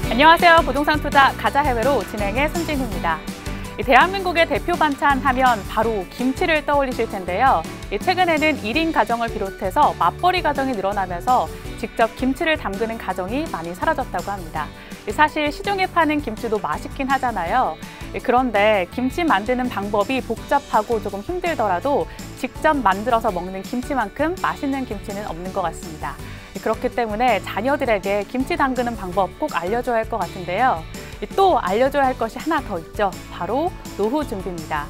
안녕하세요. 부동산 투자 가자 해외로 진행의 손진희입니다. 대한민국의 대표 반찬 하면 바로 김치를 떠올리실 텐데요. 최근에는 1인 가정을 비롯해서 맞벌이 가정이 늘어나면서 직접 김치를 담그는 가정이 많이 사라졌다고 합니다. 사실 시중에 파는 김치도 맛있긴 하잖아요. 그런데 김치 만드는 방법이 복잡하고 조금 힘들더라도 직접 만들어서 먹는 김치만큼 맛있는 김치는 없는 것 같습니다. 그렇기 때문에 자녀들에게 김치 담그는 방법 꼭 알려줘야 할 것 같은데요. 또 알려줘야 할 것이 하나 더 있죠. 바로 노후 준비입니다.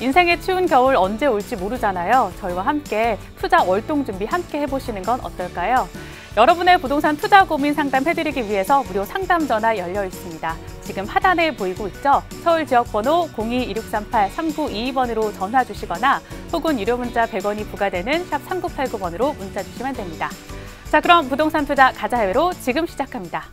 인생의 추운 겨울 언제 올지 모르잖아요. 저희와 함께 투자 월동 준비 함께 해보시는 건 어떨까요? 여러분의 부동산 투자 고민 상담해드리기 위해서 무료 상담 전화 열려 있습니다. 지금 하단에 보이고 있죠? 서울 지역번호 02-2638-3922번으로 전화 주시거나 혹은 유료 문자 100원이 부과되는 샵 3989번으로 문자 주시면 됩니다. 자, 그럼 부동산 투자 가자 해외로 지금 시작합니다.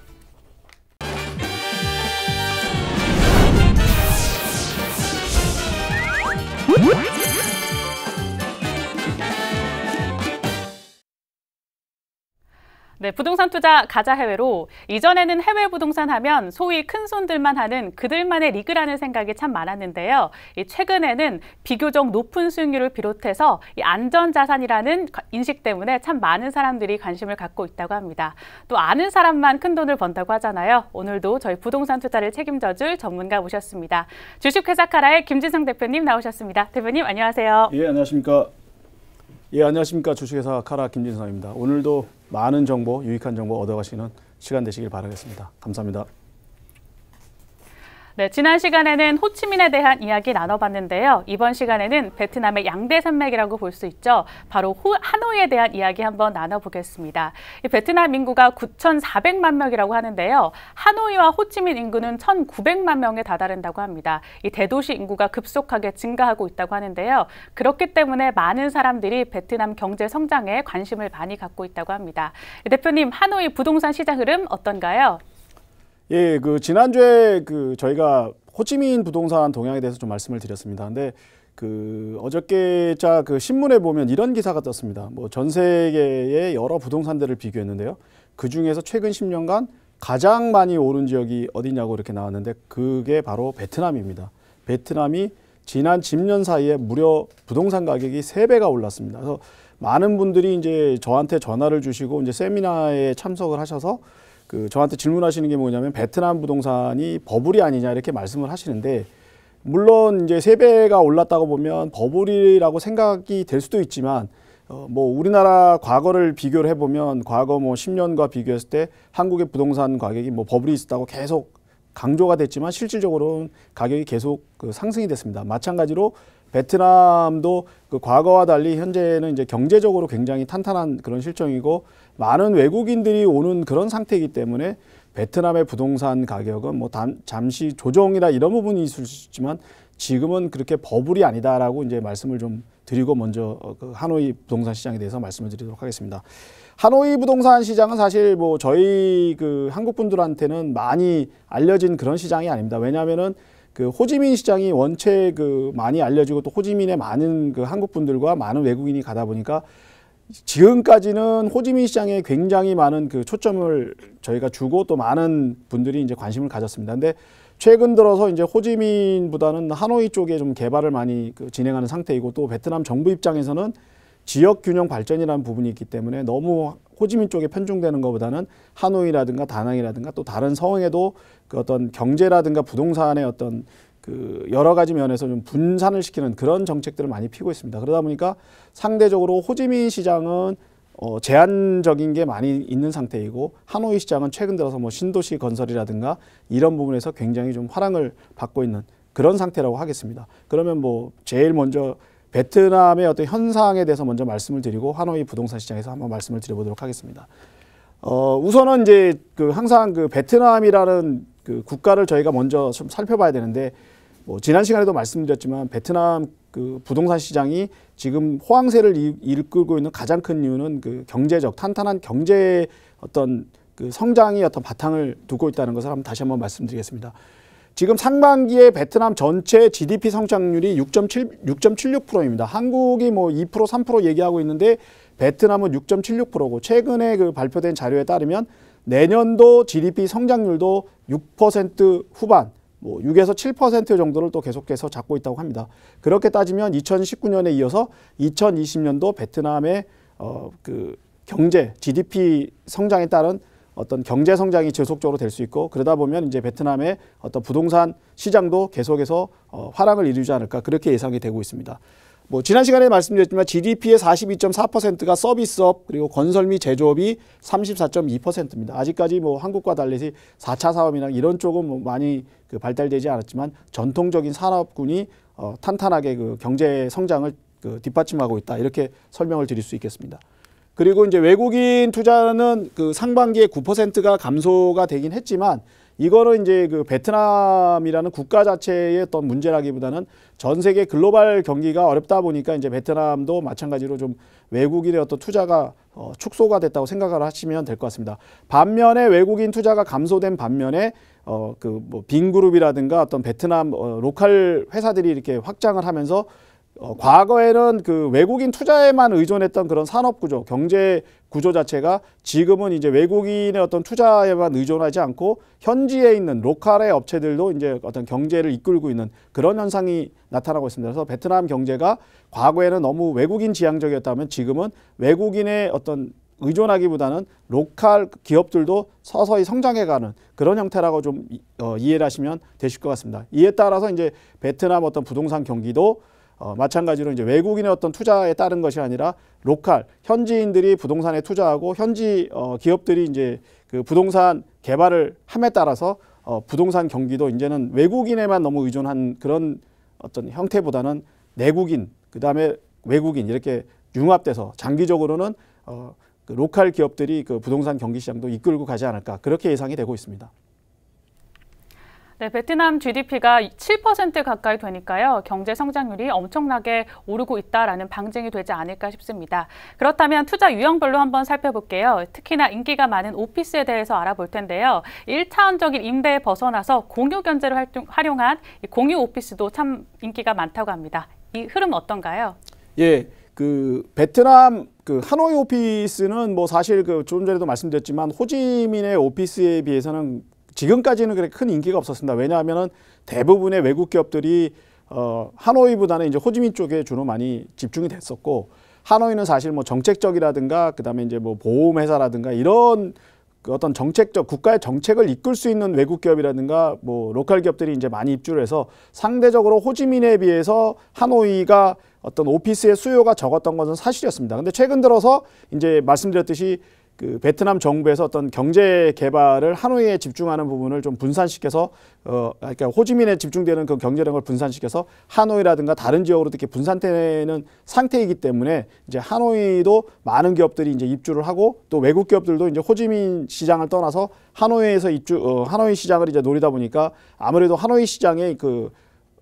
네, 부동산 투자 가자 해외로 이전에는 해외 부동산 하면 소위 큰 손들만 하는 그들만의 리그라는 생각이 참 많았는데요. 최근에는 비교적 높은 수익률을 비롯해서 안전자산이라는 인식 때문에 참 많은 사람들이 관심을 갖고 있다고 합니다. 또 아는 사람만 큰 돈을 번다고 하잖아요. 오늘도 저희 부동산 투자를 책임져줄 전문가 모셨습니다. 주식회사 카라의 김진성 대표님 나오셨습니다. 대표님 안녕하세요. 예, 안녕하십니까. 예, 안녕하십니까. 주식회사 카라 김진성입니다. 오늘도 많은 정보, 유익한 정보 얻어가시는 시간 되시길 바라겠습니다. 감사합니다. 네, 지난 시간에는 호치민에 대한 이야기 나눠봤는데요. 이번 시간에는 베트남의 양대 산맥이라고 볼 수 있죠. 바로 하노이에 대한 이야기 한번 나눠보겠습니다. 베트남 인구가 9,400만 명이라고 하는데요. 하노이와 호치민 인구는 1,900만 명에 다다른다고 합니다. 이 대도시 인구가 급속하게 증가하고 있다고 하는데요. 그렇기 때문에 많은 사람들이 베트남 경제 성장에 관심을 많이 갖고 있다고 합니다. 대표님, 하노이 부동산 시장 흐름 어떤가요? 예, 지난주에 저희가 호치민 부동산 동향에 대해서 좀 말씀을 드렸습니다. 근데 어저께 신문에 보면 이런 기사가 떴습니다. 전 세계의 여러 부동산들을 비교했는데요. 그 중에서 최근 10년간 가장 많이 오른 지역이 어디냐고 이렇게 나왔는데 그게 바로 베트남입니다. 베트남이 지난 10년 사이에 무려 부동산 가격이 3배가 올랐습니다. 그래서 많은 분들이 이제 저한테 전화를 주시고 이제 세미나에 참석을 하셔서 저한테 질문하시는 게 뭐냐면 베트남 부동산이 버블이 아니냐 이렇게 말씀을 하시는데 물론 이제 3배가 올랐다고 보면 버블이라고 생각이 될 수도 있지만 우리나라 과거를 비교를 해보면 과거 10년과 비교했을 때 한국의 부동산 가격이 버블이 있었다고 계속 강조가 됐지만 실질적으로는 가격이 계속 상승이 됐습니다. 마찬가지로 베트남도 과거와 달리 현재는 이제 경제적으로 굉장히 탄탄한 그런 실정이고 많은 외국인들이 오는 그런 상태이기 때문에 베트남의 부동산 가격은 잠시 조정이나 이런 부분이 있을 수 있지만 지금은 그렇게 버블이 아니다라고 이제 말씀을 좀 드리고 먼저 하노이 부동산 시장에 대해서 말씀을 드리도록 하겠습니다. 하노이 부동산 시장은 사실 저희 한국 분들한테는 많이 알려진 그런 시장이 아닙니다. 왜냐하면은 호지민 시장이 원체 많이 알려지고 또 호지민에 많은 한국 분들과 많은 외국인이 가다 보니까 지금까지는 호지민 시장에 굉장히 많은 초점을 저희가 주고 또 많은 분들이 이제 관심을 가졌습니다. 근데 최근 들어서 이제 호지민보다는 하노이 쪽에 좀 개발을 많이 진행하는 상태이고 또 베트남 정부 입장에서는 지역 균형 발전이라는 부분이 있기 때문에 너무 호지민 쪽에 편중되는 것보다는 하노이라든가 다낭이라든가 또 다른 성에도 어떤 경제라든가 부동산의 어떤 여러 가지 면에서 좀 분산을 시키는 그런 정책들을 많이 피고 있습니다. 그러다 보니까 상대적으로 호지민 시장은 제한적인 게 많이 있는 상태이고 하노이 시장은 최근 들어서 신도시 건설이라든가 이런 부분에서 굉장히 좀 화랑을 받고 있는 그런 상태라고 하겠습니다. 그러면 제일 먼저 베트남의 어떤 현상에 대해서 먼저 말씀을 드리고 하노이 부동산 시장에서 한번 말씀을 드려보도록 하겠습니다. 우선은 이제 항상 베트남이라는 국가를 저희가 먼저 좀 살펴봐야 되는데 지난 시간에도 말씀드렸지만 베트남 부동산 시장이 지금 호황세를 이끌고 있는 가장 큰 이유는 경제적 탄탄한 경제 어떤 성장이 어떤 바탕을 두고 있다는 것을 다시 한번 말씀드리겠습니다. 지금 상반기에 베트남 전체 GDP 성장률이 6.76%입니다. 한국이 뭐 2%, 3% 얘기하고 있는데 베트남은 6.76%고 최근에 그 발표된 자료에 따르면 내년도 GDP 성장률도 6% 후반, 뭐 6에서 7% 정도를 또 계속해서 잡고 있다고 합니다. 그렇게 따지면 2019년에 이어서 2020년도 베트남의 그 경제, GDP 성장에 따른 어떤 경제 성장이 지속적으로 될 수 있고 그러다 보면 이제 베트남의 어떤 부동산 시장도 계속해서 화랑을 이루지 않을까 그렇게 예상이 되고 있습니다. 뭐 지난 시간에 말씀드렸지만 GDP의 42.4%가 서비스업 그리고 건설 및 제조업이 34.2%입니다. 아직까지 뭐 한국과 달리 4차 사업이나 이런 쪽은 뭐 많이 그 발달되지 않았지만 전통적인 산업군이 탄탄하게 그 경제 성장을 그 뒷받침하고 있다 이렇게 설명을 드릴 수 있겠습니다. 그리고 이제 외국인 투자는 그 상반기에 9%가 감소가 되긴 했지만 이거는 이제 그 베트남이라는 국가 자체의 어떤 문제라기보다는 전 세계 글로벌 경기가 어렵다 보니까 이제 베트남도 마찬가지로 좀 외국인의 어떤 투자가 축소가 됐다고 생각을 하시면 될 것 같습니다. 반면에 외국인 투자가 감소된 반면에 그 뭐 빈그룹이라든가 어떤 베트남 로컬 회사들이 이렇게 확장을 하면서 과거에는 그 외국인 투자에만 의존했던 그런 산업 구조, 경제 구조 자체가 지금은 이제 외국인의 어떤 투자에만 의존하지 않고 현지에 있는 로컬의 업체들도 이제 어떤 경제를 이끌고 있는 그런 현상이 나타나고 있습니다. 그래서 베트남 경제가 과거에는 너무 외국인 지향적이었다면 지금은 외국인의 어떤 의존하기보다는 로컬 기업들도 서서히 성장해가는 그런 형태라고 좀 이해를 하시면 되실 것 같습니다. 이에 따라서 이제 베트남 어떤 부동산 경기도 마찬가지로 이제 외국인의 어떤 투자에 따른 것이 아니라 로컬 현지인들이 부동산에 투자하고 현지 기업들이 이제 그 부동산 개발을 함에 따라서 부동산 경기도 이제는 외국인에만 너무 의존한 그런 어떤 형태보다는 내국인 그다음에 외국인 이렇게 융합돼서 장기적으로는 그 로컬 기업들이 그 부동산 경기 시장도 이끌고 가지 않을까 그렇게 예상이 되고 있습니다. 네, 베트남 GDP가 7% 가까이 되니까요. 경제 성장률이 엄청나게 오르고 있다라는 방증이 되지 않을까 싶습니다. 그렇다면 투자 유형별로 한번 살펴볼게요. 특히나 인기가 많은 오피스에 대해서 알아볼 텐데요. 1차원적인 임대에 벗어나서 공유 견제를 활용한 공유 오피스도 참 인기가 많다고 합니다. 이 흐름 어떤가요? 예, 그 베트남 그 하노이 오피스는 뭐 사실 그 좀 전에도 말씀드렸지만 호지민의 오피스에 비해서는 지금까지는 그렇게 큰 인기가 없었습니다. 왜냐하면은 대부분의 외국 기업들이 하노이보다는 이제 호지민 쪽에 주로 많이 집중이 됐었고 하노이는 사실 뭐 정책적이라든가 그다음에 이제 뭐 보험회사라든가 이런 그 어떤 정책적 국가의 정책을 이끌 수 있는 외국 기업이라든가 뭐 로컬 기업들이 이제 많이 입주를 해서 상대적으로 호지민에 비해서 하노이가 어떤 오피스의 수요가 적었던 것은 사실이었습니다. 근데 최근 들어서 이제 말씀드렸듯이 그 베트남 정부에서 어떤 경제 개발을 하노이에 집중하는 부분을 좀 분산시켜서 그러니까 호지민에 집중되는 그 경제력을 분산시켜서 하노이라든가 다른 지역으로 이렇게 분산되는 상태이기 때문에 이제 하노이도 많은 기업들이 이제 입주를 하고 또 외국 기업들도 이제 호지민 시장을 떠나서 하노이에서 하노이 시장을 이제 노리다 보니까 아무래도 하노이 시장의 그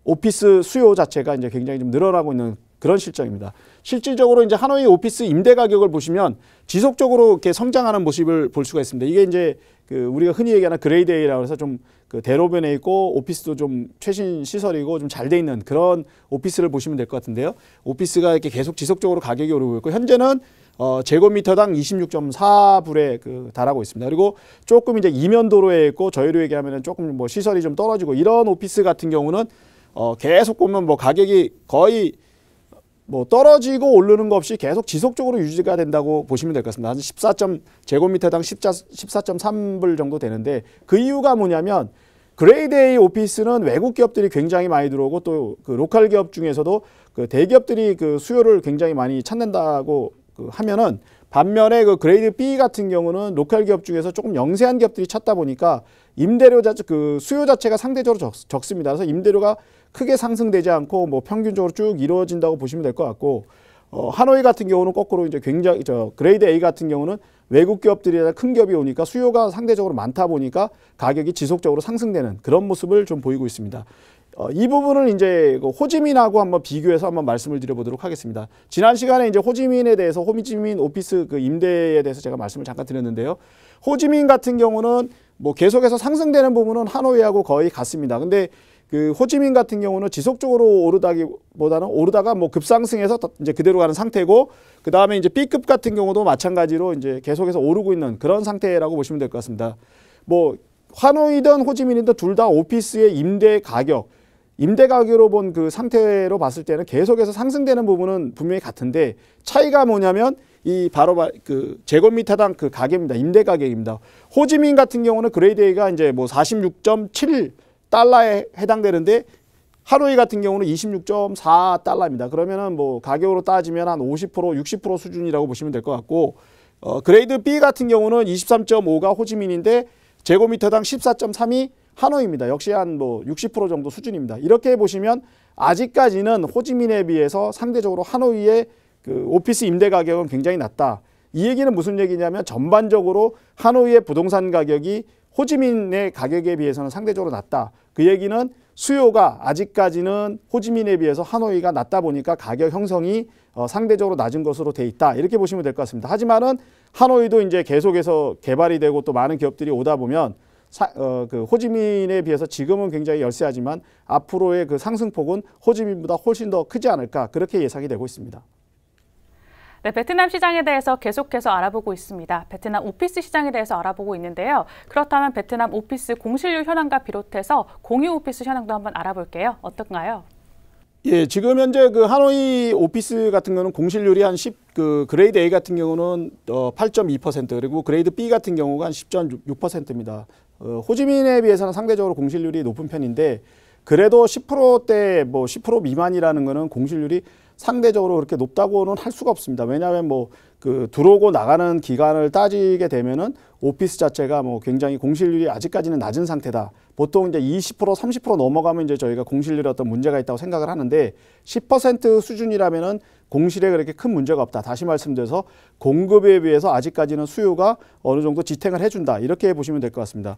오피스 수요 자체가 이제 굉장히 좀 늘어나고 있는 그런 실정입니다. 실질적으로 이제 하노이 오피스 임대 가격을 보시면 지속적으로 이렇게 성장하는 모습을 볼 수가 있습니다. 이게 이제 그 우리가 흔히 얘기하는 그레이드 A라고 해서 좀 그 대로변에 있고 오피스도 좀 최신 시설이고 좀 잘 돼 있는 그런 오피스를 보시면 될 것 같은데요. 오피스가 이렇게 계속 지속적으로 가격이 오르고 있고 현재는 제곱미터당 26.4불에 그 달하고 있습니다. 그리고 조금 이제 이면도로에 있고 저희로 얘기하면은 조금 뭐 시설이 좀 떨어지고 이런 오피스 같은 경우는 계속 보면 뭐 가격이 거의 뭐 떨어지고 오르는 거 없이 계속 지속적으로 유지가 된다고 보시면 될 것 같습니다. 한 제곱미터당 14.3불 정도 되는데 그 이유가 뭐냐면 그레이드 A 오피스는 외국 기업들이 굉장히 많이 들어오고 또 그 로컬 기업 중에서도 그 대기업들이 그 수요를 굉장히 많이 찾는다고 하면은 반면에 그 그레이드 B 같은 경우는 로컬 기업 중에서 조금 영세한 기업들이 찾다 보니까 임대료 자체 그 수요 자체가 상대적으로 적습니다. 그래서 임대료가 크게 상승되지 않고 뭐 평균적으로 쭉 이루어진다고 보시면 될 것 같고 하노이 같은 경우는 거꾸로 이제 굉장히 그레이드 A 같은 경우는 외국 기업들이나 큰 기업이 오니까 수요가 상대적으로 많다 보니까 가격이 지속적으로 상승되는 그런 모습을 좀 보이고 있습니다. 이 부분을 이제 호지민하고 한번 비교해서 한번 말씀을 드려보도록 하겠습니다. 지난 시간에 이제 호지민에 대해서 호지민 오피스 그 임대에 대해서 제가 말씀을 잠깐 드렸는데요. 호지민 같은 경우는 뭐 계속해서 상승되는 부분은 하노이하고 거의 같습니다. 근데 그 호지민 같은 경우는 지속적으로 오르다기보다는 오르다가 뭐 급상승해서 이제 그대로 가는 상태고, 그 다음에 이제 B급 같은 경우도 마찬가지로 이제 계속해서 오르고 있는 그런 상태라고 보시면 될 것 같습니다. 뭐 하노이든 호지민이든 둘 다 오피스의 임대 가격으로 본 그 상태로 봤을 때는 계속해서 상승되는 부분은 분명히 같은데, 차이가 뭐냐면 이 바로 그 제곱미터당 그 가격입니다. 임대 가격입니다. 호지민 같은 경우는 그레이드 A가 이제 뭐 46.7달러에 해당되는데, 하노이 같은 경우는 26.4달러입니다. 그러면은 뭐 가격으로 따지면 한 50%, 60% 수준이라고 보시면 될 것 같고, 그레이드 B 같은 경우는 23.5가 호지민인데 제곱미터당 14.3이 하노이입니다. 역시 한 뭐 60% 정도 수준입니다. 이렇게 보시면 아직까지는 호지민에 비해서 상대적으로 하노이의 그 오피스 임대 가격은 굉장히 낮다. 이 얘기는 무슨 얘기냐면 전반적으로 하노이의 부동산 가격이 호지민의 가격에 비해서는 상대적으로 낮다. 그 얘기는 수요가 아직까지는 호지민에 비해서 하노이가 낮다 보니까 가격 형성이 상대적으로 낮은 것으로 돼 있다. 이렇게 보시면 될 것 같습니다. 하지만은 하노이도 이제 계속해서 개발이 되고 또 많은 기업들이 오다 보면 그 호지민에 비해서 지금은 굉장히 열세하지만 앞으로의 그 상승폭은 호지민보다 훨씬 더 크지 않을까, 그렇게 예상이 되고 있습니다. 네, 베트남 시장에 대해서 계속해서 알아보고 있습니다. 베트남 오피스 시장에 대해서 알아보고 있는데요. 그렇다면 베트남 오피스 공실률 현황과 비롯해서 공유 오피스 현황도 한번 알아볼게요. 어떤가요? 예, 지금 현재 그 하노이 오피스 같은 경우는 공실률이 한 그 그레이드 A 같은 경우는 8.2%, 그리고 그레이드 B 같은 경우가 한 10.6%입니다. 호지민에 비해서는 상대적으로 공실률이 높은 편인데, 그래도 10%대 뭐 10% 미만이라는 거는 공실률이 상대적으로 그렇게 높다고는 할 수가 없습니다. 왜냐하면 뭐 그 들어오고 나가는 기간을 따지게 되면은 오피스 자체가 뭐 굉장히 공실률이 아직까지는 낮은 상태다. 보통 이제 20% 30% 넘어가면 이제 저희가 공실률에 어떤 문제가 있다고 생각을 하는데, 10% 수준이라면은 공실에 그렇게 큰 문제가 없다. 다시 말씀드려서 공급에 비해서 아직까지는 수요가 어느 정도 지탱을 해준다. 이렇게 보시면 될 것 같습니다.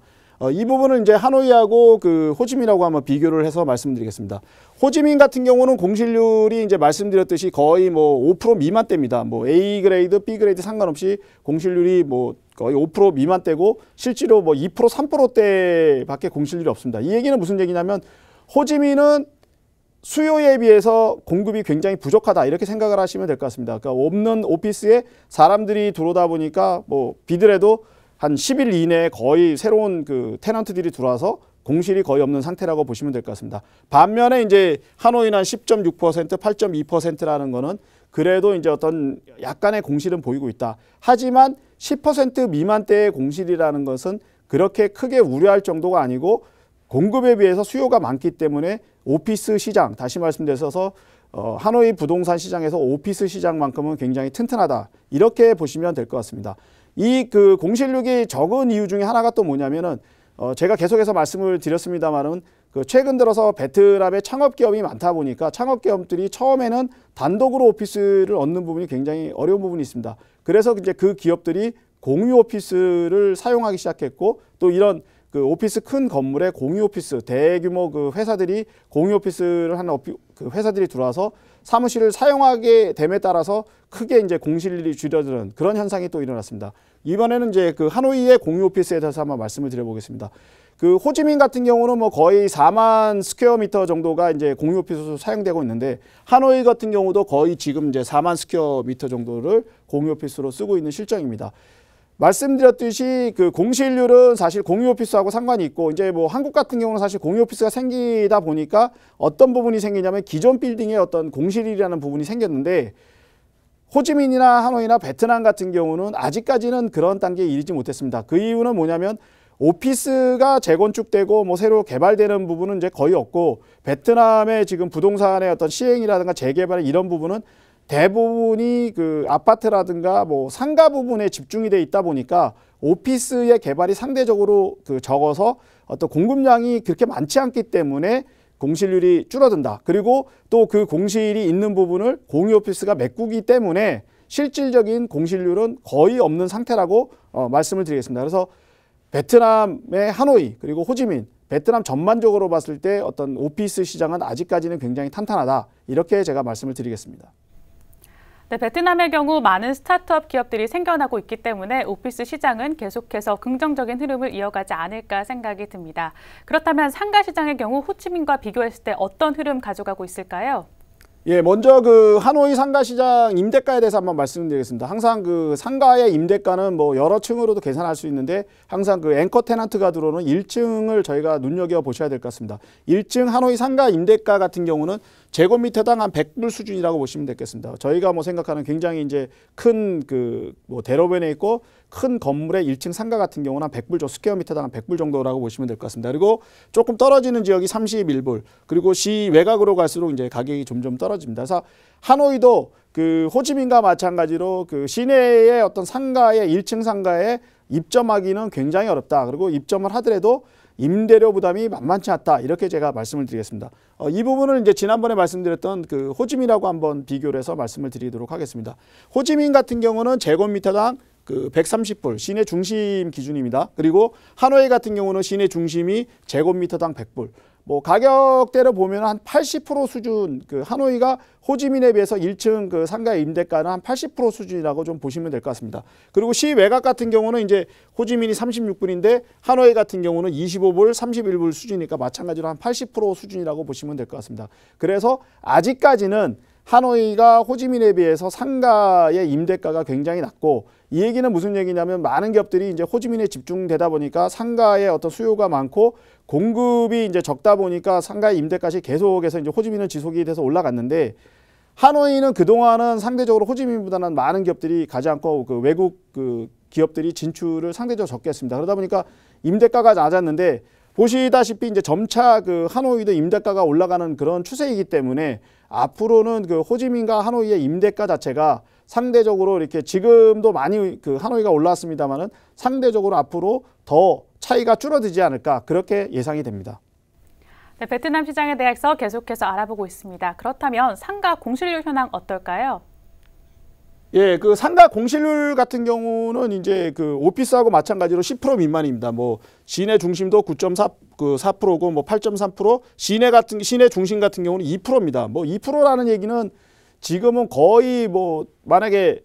이 부분은 이제 하노이하고 그 호지민하고 한번 비교를 해서 말씀드리겠습니다. 호지민 같은 경우는 공실률이 이제 말씀드렸듯이 거의 뭐 5% 미만대입니다. 뭐 A 그레이드, B 그레이드 상관없이 공실률이 뭐 거의 5% 미만대고, 실제로 뭐 2%, 3%대밖에 공실률이 없습니다. 이 얘기는 무슨 얘기냐면 호지민은 수요에 비해서 공급이 굉장히 부족하다, 이렇게 생각을 하시면 될 것 같습니다. 그러니까 없는 오피스에 사람들이 들어오다 보니까 뭐 비더라도 한 10일 이내에 거의 새로운 그 테넌트들이 들어와서 공실이 거의 없는 상태라고 보시면 될 것 같습니다. 반면에 이제 하노이는 10.6%, 8.2%라는 거는 그래도 이제 어떤 약간의 공실은 보이고 있다. 하지만 10% 미만대의 공실이라는 것은 그렇게 크게 우려할 정도가 아니고, 공급에 비해서 수요가 많기 때문에 오피스 시장, 다시 말씀드려서 하노이 부동산 시장에서 오피스 시장만큼은 굉장히 튼튼하다. 이렇게 보시면 될 것 같습니다. 이 그 공실률이 적은 이유 중에 하나가 또 뭐냐면은 제가 계속해서 말씀을 드렸습니다만은 그 최근 들어서 베트남에 창업 기업이 많다 보니까 창업 기업들이 처음에는 단독으로 오피스를 얻는 부분이 굉장히 어려운 부분이 있습니다. 그래서 이제 그 기업들이 공유 오피스를 사용하기 시작했고, 또 이런 그 오피스 큰 건물에 공유 오피스, 대규모 그 회사들이 공유 오피스를 하는 그 회사들이 들어와서 사무실을 사용하게 됨에 따라서 크게 이제 공실률이 줄어드는 그런 현상이 또 일어났습니다. 이번에는 이제 그 하노이의 공유 오피스에 대해서 한번 말씀을 드려보겠습니다. 그 호지민 같은 경우는 뭐 거의 4만 스퀘어미터 정도가 이제 공유 오피스로 사용되고 있는데, 하노이 같은 경우도 거의 지금 이제 4만 스퀘어미터 정도를 공유 오피스로 쓰고 있는 실정입니다. 말씀드렸듯이 그 공실률은 사실 공유 오피스하고 상관이 있고, 이제 뭐 한국 같은 경우는 사실 공유 오피스가 생기다 보니까 어떤 부분이 생기냐면 기존 빌딩에 어떤 공실이라는 부분이 생겼는데, 호지민이나 하노이나 베트남 같은 경우는 아직까지는 그런 단계에 이르지 못했습니다. 그 이유는 뭐냐면 오피스가 재건축되고 뭐 새로 개발되는 부분은 이제 거의 없고, 베트남의 지금 부동산의 어떤 시행이라든가 재개발 이런 부분은 대부분이 그 아파트라든가 뭐 상가 부분에 집중이 돼 있다 보니까 오피스의 개발이 상대적으로 그 적어서 어떤 공급량이 그렇게 많지 않기 때문에 공실률이 줄어든다. 그리고 또 그 공실이 있는 부분을 공유 오피스가 메꾸기 때문에 실질적인 공실률은 거의 없는 상태라고 말씀을 드리겠습니다. 그래서 베트남의 하노이, 그리고 호지민, 베트남 전반적으로 봤을 때 어떤 오피스 시장은 아직까지는 굉장히 탄탄하다. 이렇게 제가 말씀을 드리겠습니다. 네, 베트남의 경우 많은 스타트업 기업들이 생겨나고 있기 때문에 오피스 시장은 계속해서 긍정적인 흐름을 이어가지 않을까 생각이 듭니다. 그렇다면 상가 시장의 경우 호치민과 비교했을 때 어떤 흐름 가져가고 있을까요? 예, 먼저 그 하노이 상가 시장 임대가에 대해서 한번 말씀드리겠습니다. 항상 그 상가의 임대가는 뭐 여러 층으로도 계산할 수 있는데 항상 그 앵커 테넌트가 들어오는 1층을 저희가 눈여겨 보셔야 될 것 같습니다. 1층 하노이 상가 임대가 같은 경우는 제곱미터당 한 100불 수준이라고 보시면 되겠습니다. 저희가 뭐 생각하는 굉장히 이제 큰 그 뭐 대로변에 있고 큰 건물의 1층 상가 같은 경우는 한 100불 스퀘어미터당 한 100불 정도라고 보시면 될 것 같습니다. 그리고 조금 떨어지는 지역이 31불, 그리고 시 외곽으로 갈수록 이제 가격이 점점 떨어집니다. 그래서 하노이도 그 호치민과 마찬가지로 그 시내의 어떤 상가의 1층 상가에 입점하기는 굉장히 어렵다. 그리고 입점을 하더라도 임대료 부담이 만만치 않다. 이렇게 제가 말씀을 드리겠습니다. 이 부분을 이제 지난번에 말씀드렸던 그 호치민하고 한번 비교를 해서 말씀을 드리도록 하겠습니다. 호치민 같은 경우는 제곱미터당 그 130불 시내 중심 기준입니다. 그리고 하노이 같은 경우는 시내 중심이 제곱미터당 100불. 뭐 가격대로 보면 한 80% 수준, 그 하노이가 호치민에 비해서 1층 그 상가의 임대가는 한 80% 수준이라고 좀 보시면 될 것 같습니다. 그리고 시 외곽 같은 경우는 이제 호치민이 36불인데 하노이 같은 경우는 25불, 31불 수준이니까 마찬가지로 한 80% 수준이라고 보시면 될 것 같습니다. 그래서 아직까지는 하노이가 호치민에 비해서 상가의 임대가가 굉장히 낮고, 이 얘기는 무슨 얘기냐면 많은 기업들이 이제 호치민에 집중되다 보니까 상가의 어떤 수요가 많고 공급이 이제 적다 보니까 상가의 임대값이 계속해서 이제 호치민은 지속이 돼서 올라갔는데, 하노이는 그동안은 상대적으로 호치민보다는 많은 기업들이 가지 않고 그 외국 그 기업들이 진출을 상대적으로 적게 했습니다. 그러다 보니까 임대가가 낮았는데, 보시다시피 이제 점차 그 하노이도 임대가가 올라가는 그런 추세이기 때문에 앞으로는 그 호치민과 하노이의 임대가 자체가 상대적으로 이렇게 지금도 많이 그 하노이가 올랐습니다만은 상대적으로 앞으로 더 차이가 줄어들지 않을까, 그렇게 예상이 됩니다. 네, 베트남 시장에 대해서 계속해서 알아보고 있습니다. 그렇다면 상가 공실률 현황 어떨까요? 예, 그 상가 공실률 같은 경우는 이제 그 오피스하고 마찬가지로 10% 미만입니다. 뭐 시내 중심도 9.4%고 뭐 8.3%, 시내 중심 같은 경우는 2%입니다. 뭐 2%라는 얘기는 지금은 거의 뭐 만약에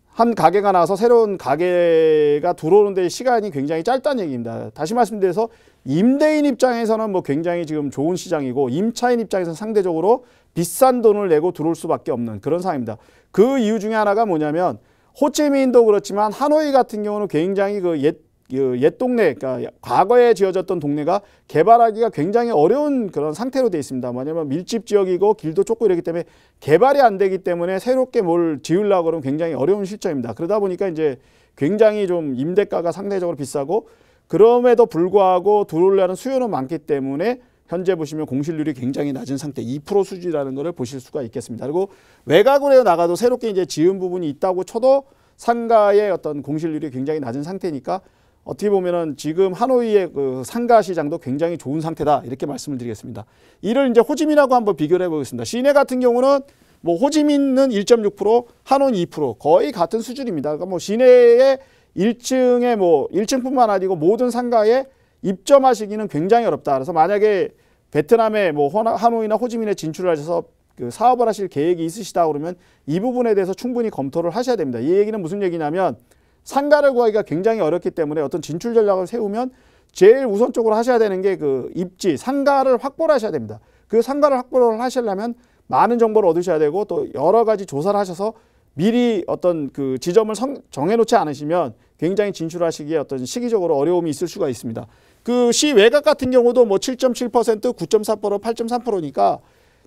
한 가게가 나와서 새로운 가게가 들어오는데 시간이 굉장히 짧다는 얘기입니다. 다시 말씀드려서 임대인 입장에서는 뭐 굉장히 지금 좋은 시장이고, 임차인 입장에서는 상대적으로 비싼 돈을 내고 들어올 수밖에 없는 그런 상황입니다. 그 이유 중에 하나가 뭐냐면 호치민도 그렇지만 하노이 같은 경우는 굉장히 그 옛 동네, 그러니까 과거에 지어졌던 동네가 개발하기가 굉장히 어려운 그런 상태로 되어 있습니다. 뭐냐면 밀집 지역이고 길도 좁고 이렇기 때문에 개발이 안 되기 때문에 새롭게 뭘 지으려고 그러면 굉장히 어려운 실정입니다. 그러다 보니까 이제 굉장히 좀 임대가가 상대적으로 비싸고, 그럼에도 불구하고 들어오려는 수요는 많기 때문에 현재 보시면 공실률이 굉장히 낮은 상태, 2% 수준이라는 것을 보실 수가 있겠습니다. 그리고 외곽으로 나가도 새롭게 이제 지은 부분이 있다고 쳐도 상가의 어떤 공실률이 굉장히 낮은 상태니까 어떻게 보면은 지금 하노이의 그 상가 시장도 굉장히 좋은 상태다, 이렇게 말씀을 드리겠습니다. 이를 이제 호치민하고 한번 비교를 해보겠습니다. 시내 같은 경우는 뭐 호치민은 1.6%, 하노이는 2%, 거의 같은 수준입니다. 그러니까 뭐 시내의 1층에 뭐 1층뿐만 아니고 모든 상가에 입점하시기는 굉장히 어렵다. 그래서 만약에 베트남에 뭐 하노이나 호치민에 진출하셔서 그 사업을 하실 계획이 있으시다 그러면 이 부분에 대해서 충분히 검토를 하셔야 됩니다. 이 얘기는 무슨 얘기냐면 상가를 구하기가 굉장히 어렵기 때문에 어떤 진출 전략을 세우면 제일 우선적으로 하셔야 되는 게 그 입지, 상가를 확보를 하셔야 됩니다. 그 상가를 확보를 하시려면 많은 정보를 얻으셔야 되고, 또 여러 가지 조사를 하셔서 미리 어떤 그 지점을 정해놓지 않으시면 굉장히 진출하시기에 어떤 시기적으로 어려움이 있을 수가 있습니다. 그 시 외곽 같은 경우도 뭐 7.7%, 9.4%, 8.3%니까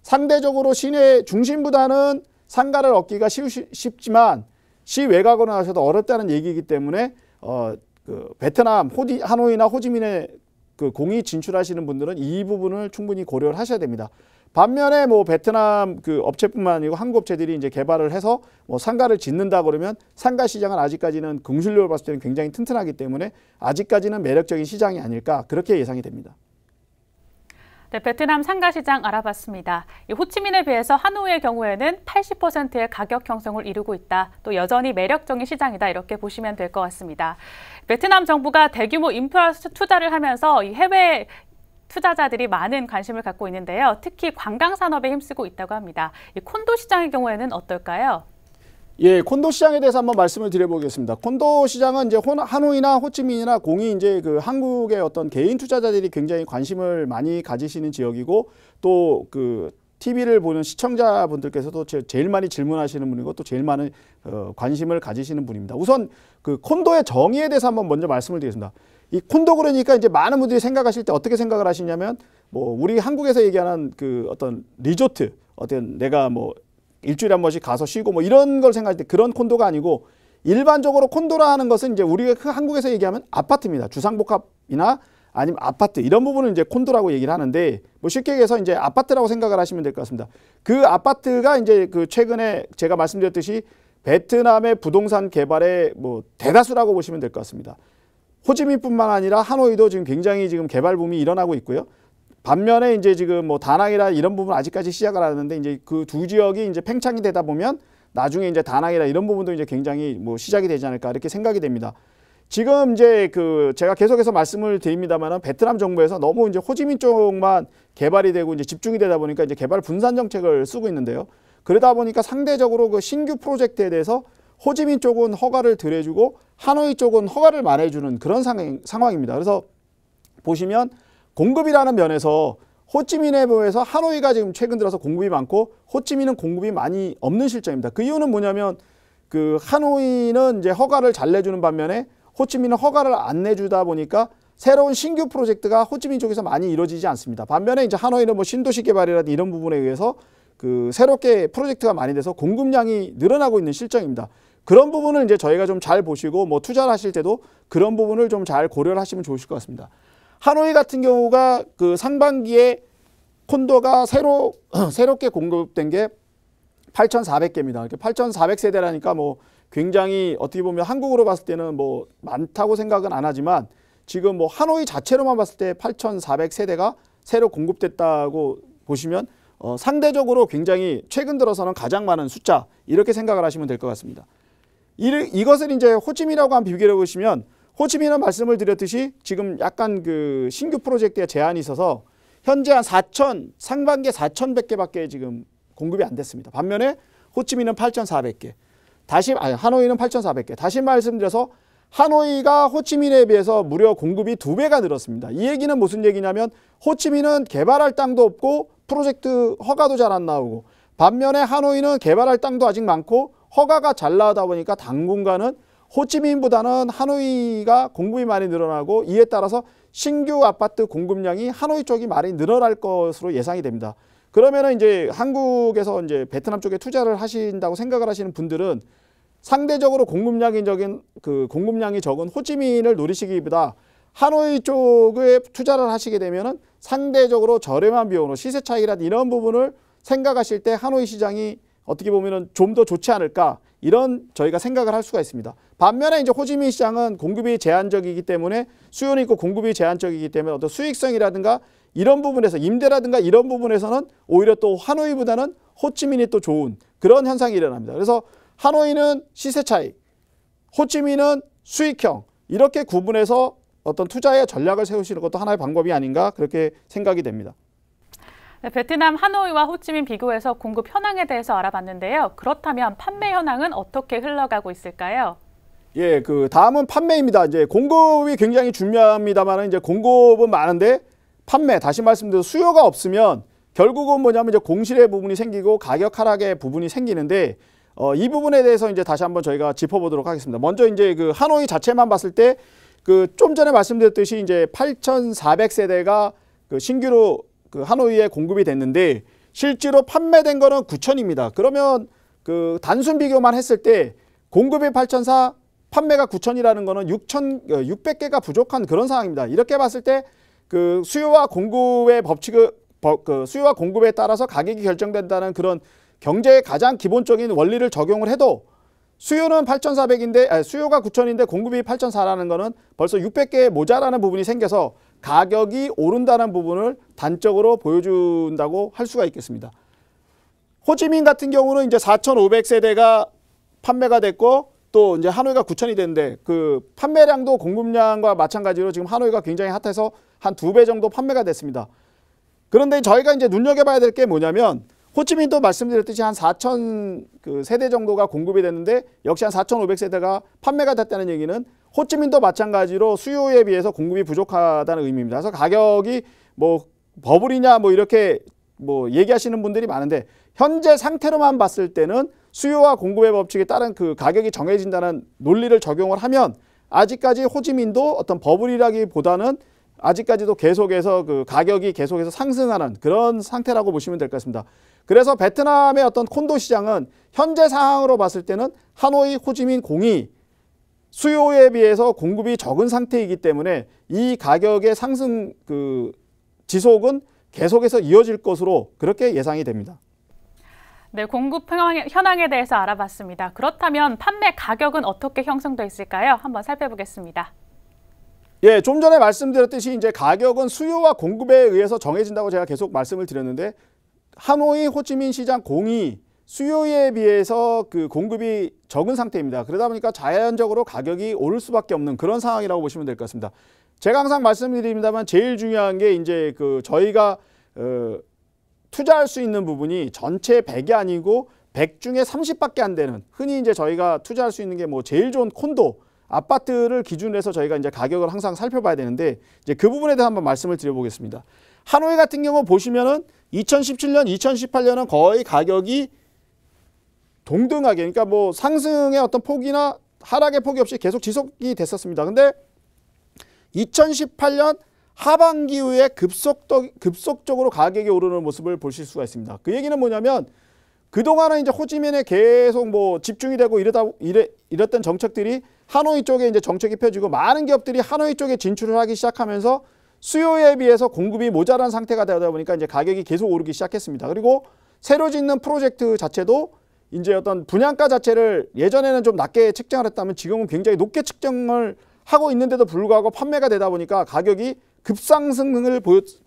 상대적으로 시내 중심보다는 상가를 얻기가 쉽지만 시 외곽으로 나가셔도 어렵다는 얘기이기 때문에 그 베트남 하노이나 호치민에 그 공이 진출하시는 분들은 이 부분을 충분히 고려를 하셔야 됩니다. 반면에 뭐 베트남 그 업체뿐만 아니고 한국 업체들이 이제 개발을 해서 뭐 상가를 짓는다 그러면 상가 시장은 아직까지는 공실률을 봤을 때는 굉장히 튼튼하기 때문에 아직까지는 매력적인 시장이 아닐까, 그렇게 예상이 됩니다. 네, 베트남 상가 시장 알아봤습니다. 이 호치민에 비해서 하노이의 경우에는 80%의 가격 형성을 이루고 있다. 또 여전히 매력적인 시장이다. 이렇게 보시면 될 것 같습니다. 베트남 정부가 대규모 인프라 투자를 하면서 이 해외 투자자들이 많은 관심을 갖고 있는데요. 특히 관광 산업에 힘쓰고 있다고 합니다. 이 콘도 시장의 경우에는 어떨까요? 예, 콘도 시장에 대해서 한번 말씀을 드려보겠습니다. 콘도 시장은 이제 하노이나 호치민이나 공이 이제 그 한국의 어떤 개인 투자자들이 굉장히 관심을 많이 가지시는 지역이고, 또 그 TV를 보는 시청자분들께서도 제일 많이 질문하시는 분이고, 또 제일 많은 관심을 가지시는 분입니다. 우선 그 콘도의 정의에 대해서 한번 먼저 말씀을 드리겠습니다. 이 콘도 그러니까 이제 많은 분들이 생각하실 때 어떻게 생각을 하시냐면, 뭐 우리 한국에서 얘기하는 그 어떤 리조트, 어떤 내가 뭐 일주일에 한 번씩 가서 쉬고 뭐 이런 걸 생각할 때 그런 콘도가 아니고, 일반적으로 콘도라 하는 것은 이제 우리가 한국에서 얘기하면 아파트입니다. 주상복합이나 아니면 아파트, 이런 부분을 이제 콘도라고 얘기를 하는데, 뭐 쉽게 얘기해서 이제 아파트라고 생각을 하시면 될 것 같습니다. 그 아파트가 이제 그 최근에 제가 말씀드렸듯이 베트남의 부동산 개발의 뭐 대다수라고 보시면 될 것 같습니다. 호치민뿐만 아니라 하노이도 지금 굉장히 지금 개발 붐이 일어나고 있고요. 반면에 이제 지금 뭐 다낭이라 이런 부분 아직까지 시작을 하는데, 이제 그 두 지역이 이제 팽창이 되다 보면 나중에 이제 다낭이라 이런 부분도 이제 굉장히 뭐 시작이 되지 않을까 이렇게 생각이 됩니다. 지금 이제 그 제가 계속해서 말씀을 드립니다만은, 베트남 정부에서 너무 이제 호치민 쪽만 개발이 되고 이제 집중이 되다 보니까 이제 개발 분산 정책을 쓰고 있는데요. 그러다 보니까 상대적으로 그 신규 프로젝트에 대해서 호치민 쪽은 허가를 덜해주고 하노이 쪽은 허가를 만회해주는 그런 상황입니다. 그래서 보시면 공급이라는 면에서 호치민에 비해서 하노이가 지금 최근 들어서 공급이 많고 호치민은 공급이 많이 없는 실정입니다. 그 이유는 뭐냐면, 그 하노이는 이제 허가를 잘 내주는 반면에 호치민은 허가를 안 내주다 보니까 새로운 신규 프로젝트가 호치민 쪽에서 많이 이루어지지 않습니다. 반면에 이제 하노이는 뭐 신도시 개발이라든지 이런 부분에 의해서 그 새롭게 프로젝트가 많이 돼서 공급량이 늘어나고 있는 실정입니다. 그런 부분을 이제 저희가 좀 잘 보시고 뭐 투자를 하실 때도 그런 부분을 좀 잘 고려를 하시면 좋으실 것 같습니다. 하노이 같은 경우가 그 상반기에 콘도가 새롭게 공급된 게 8,400개입니다. 8,400세대라니까 뭐 굉장히 어떻게 보면 한국으로 봤을 때는 뭐 많다고 생각은 안 하지만, 지금 뭐 하노이 자체로만 봤을 때 8,400세대가 새로 공급됐다고 보시면 상대적으로 굉장히 최근 들어서는 가장 많은 숫자, 이렇게 생각을 하시면 될 것 같습니다. 이것을 이제 호치민하고 한번 비교해 보시면, 호치민은 말씀을 드렸듯이 지금 약간 그 신규 프로젝트에 제한이 있어서 현재 한 상반기에 4,100개밖에 지금 공급이 안 됐습니다. 반면에 호치민은 8,400개. 하노이는 8,400개. 다시 말씀드려서 하노이가 호치민에 비해서 무려 공급이 2배가 늘었습니다. 이 얘기는 무슨 얘기냐면, 호치민은 개발할 땅도 없고 프로젝트 허가도 잘 안 나오고, 반면에 하노이는 개발할 땅도 아직 많고 허가가 잘 나오다 보니까 당분간은 호치민보다는 하노이가 공급이 많이 늘어나고, 이에 따라서 신규 아파트 공급량이 하노이 쪽이 많이 늘어날 것으로 예상이 됩니다. 그러면은 이제 한국에서 이제 베트남 쪽에 투자를 하신다고 생각을 하시는 분들은 상대적으로 공급량이 적은 호치민을 노리시기보다 하노이 쪽에 투자를 하시게 되면은 상대적으로 저렴한 비용으로 시세 차익이라든지 이런 부분을 생각하실 때 하노이 시장이 어떻게 보면은 좀 더 좋지 않을까, 이런 저희가 생각을 할 수가 있습니다. 반면에 이제 호치민 시장은 공급이 제한적이기 때문에, 수요는 있고 공급이 제한적이기 때문에 어떤 수익성이라든가 이런 부분에서, 임대라든가 이런 부분에서는 오히려 또 하노이보다는 호치민이 또 좋은 그런 현상이 일어납니다. 그래서 하노이는 시세 차익, 호치민은 수익형, 이렇게 구분해서 어떤 투자의 전략을 세우시는 것도 하나의 방법이 아닌가, 그렇게 생각이 됩니다. 네, 베트남 하노이와 호치민 비교해서 공급 현황에 대해서 알아봤는데요. 그렇다면 판매 현황은 어떻게 흘러가고 있을까요? 예, 그 다음은 판매입니다. 이제 공급이 굉장히 중요합니다만, 이제 공급은 많은데 판매, 다시 말씀드려 수요가 없으면 결국은 뭐냐면 이제 공실의 부분이 생기고 가격 하락의 부분이 생기는데, 이 부분에 대해서 이제 다시 한번 저희가 짚어보도록 하겠습니다. 먼저 이제 그 하노이 자체만 봤을 때 그 좀 전에 말씀드렸듯이 이제 8,400세대가 그 신규로 그 하노이에 공급이 됐는데, 실제로 판매된 거는 9,000입니다. 그러면 그 단순 비교만 했을 때 공급이 8,400, 판매가 9,000이라는 거는 600개가 부족한 그런 상황입니다. 이렇게 봤을 때 그 수요와 공급의 수요와 공급에 따라서 가격이 결정된다는 그런 경제의 가장 기본적인 원리를 적용을 해도, 수요는 8,400인데 수요가 9,000인데 공급이 8,400라는 거는 벌써 600개 모자라는 부분이 생겨서 가격이 오른다는 부분을 단적으로 보여준다고 할 수가 있겠습니다. 호치민 같은 경우는 이제 4,500세대가 판매가 됐고, 또 이제 하노이가 9천이 되는데 그 판매량도 공급량과 마찬가지로 지금 하노이가 굉장히 핫해서 한 2배 정도 판매가 됐습니다. 그런데 저희가 이제 눈여겨봐야 될 게 뭐냐면 호치민도 말씀드렸듯이 한 4천 그 세대 정도가 공급이 됐는데 역시 한 4,500세대가 판매가 됐다는 얘기는 호치민도 마찬가지로 수요에 비해서 공급이 부족하다는 의미입니다. 그래서 가격이 뭐 버블이냐 뭐 이렇게 뭐 얘기하시는 분들이 많은데 현재 상태로만 봤을 때는 수요와 공급의 법칙에 따른 그 가격이 정해진다는 논리를 적용을 하면 아직까지 호치민도 어떤 버블이라기보다는 아직까지도 계속해서 그 가격이 계속해서 상승하는 그런 상태라고 보시면 될 것 같습니다. 그래서 베트남의 어떤 콘도 시장은 현재 상황으로 봤을 때는 하노이, 호치민 공이 수요에 비해서 공급이 적은 상태이기 때문에 이 가격의 상승 그 지속은 계속해서 이어질 것으로 그렇게 예상이 됩니다. 네, 공급 현황에 대해서 알아봤습니다. 그렇다면 판매 가격은 어떻게 형성돼 있을까요? 한번 살펴보겠습니다. 예, 좀 전에 말씀드렸듯이 이제 가격은 수요와 공급에 의해서 정해진다고 제가 계속 말씀을 드렸는데 하노이, 호치민 시장 공이 수요에 비해서 그 공급이 적은 상태입니다. 그러다 보니까 자연적으로 가격이 오를 수밖에 없는 그런 상황이라고 보시면 될 것 같습니다. 제가 항상 말씀드립니다만 제일 중요한 게 이제 그 저희가 투자할 수 있는 부분이 전체 100이 아니고 100 중에 30밖에 안 되는 흔히 이제 저희가 투자할 수 있는 게 뭐 제일 좋은 콘도 아파트를 기준으로 해서 저희가 이제 가격을 항상 살펴봐야 되는데 이제 그 부분에 대해서 한번 말씀을 드려보겠습니다. 하노이 같은 경우 보시면은 2017년, 2018년은 거의 가격이 동등하게 그러니까 뭐 상승의 어떤 폭이나 하락의 폭이 없이 계속 지속이 됐었습니다. 근데 2018년 하반기 이후에 급속적으로 가격이 오르는 모습을 보실 수가 있습니다. 그 얘기는 뭐냐면 그동안은 이제 호치민에 계속 뭐 집중이 되고 이랬던 정책들이 하노이 쪽에 이제 정책이 펴지고 많은 기업들이 하노이 쪽에 진출을 하기 시작하면서 수요에 비해서 공급이 모자란 상태가 되다 보니까 이제 가격이 계속 오르기 시작했습니다. 그리고 새로 짓는 프로젝트 자체도 이제 어떤 분양가 자체를 예전에는 좀 낮게 책정을 했다면 지금은 굉장히 높게 책정을 하고 있는데도 불구하고 판매가 되다 보니까 가격이 급상승을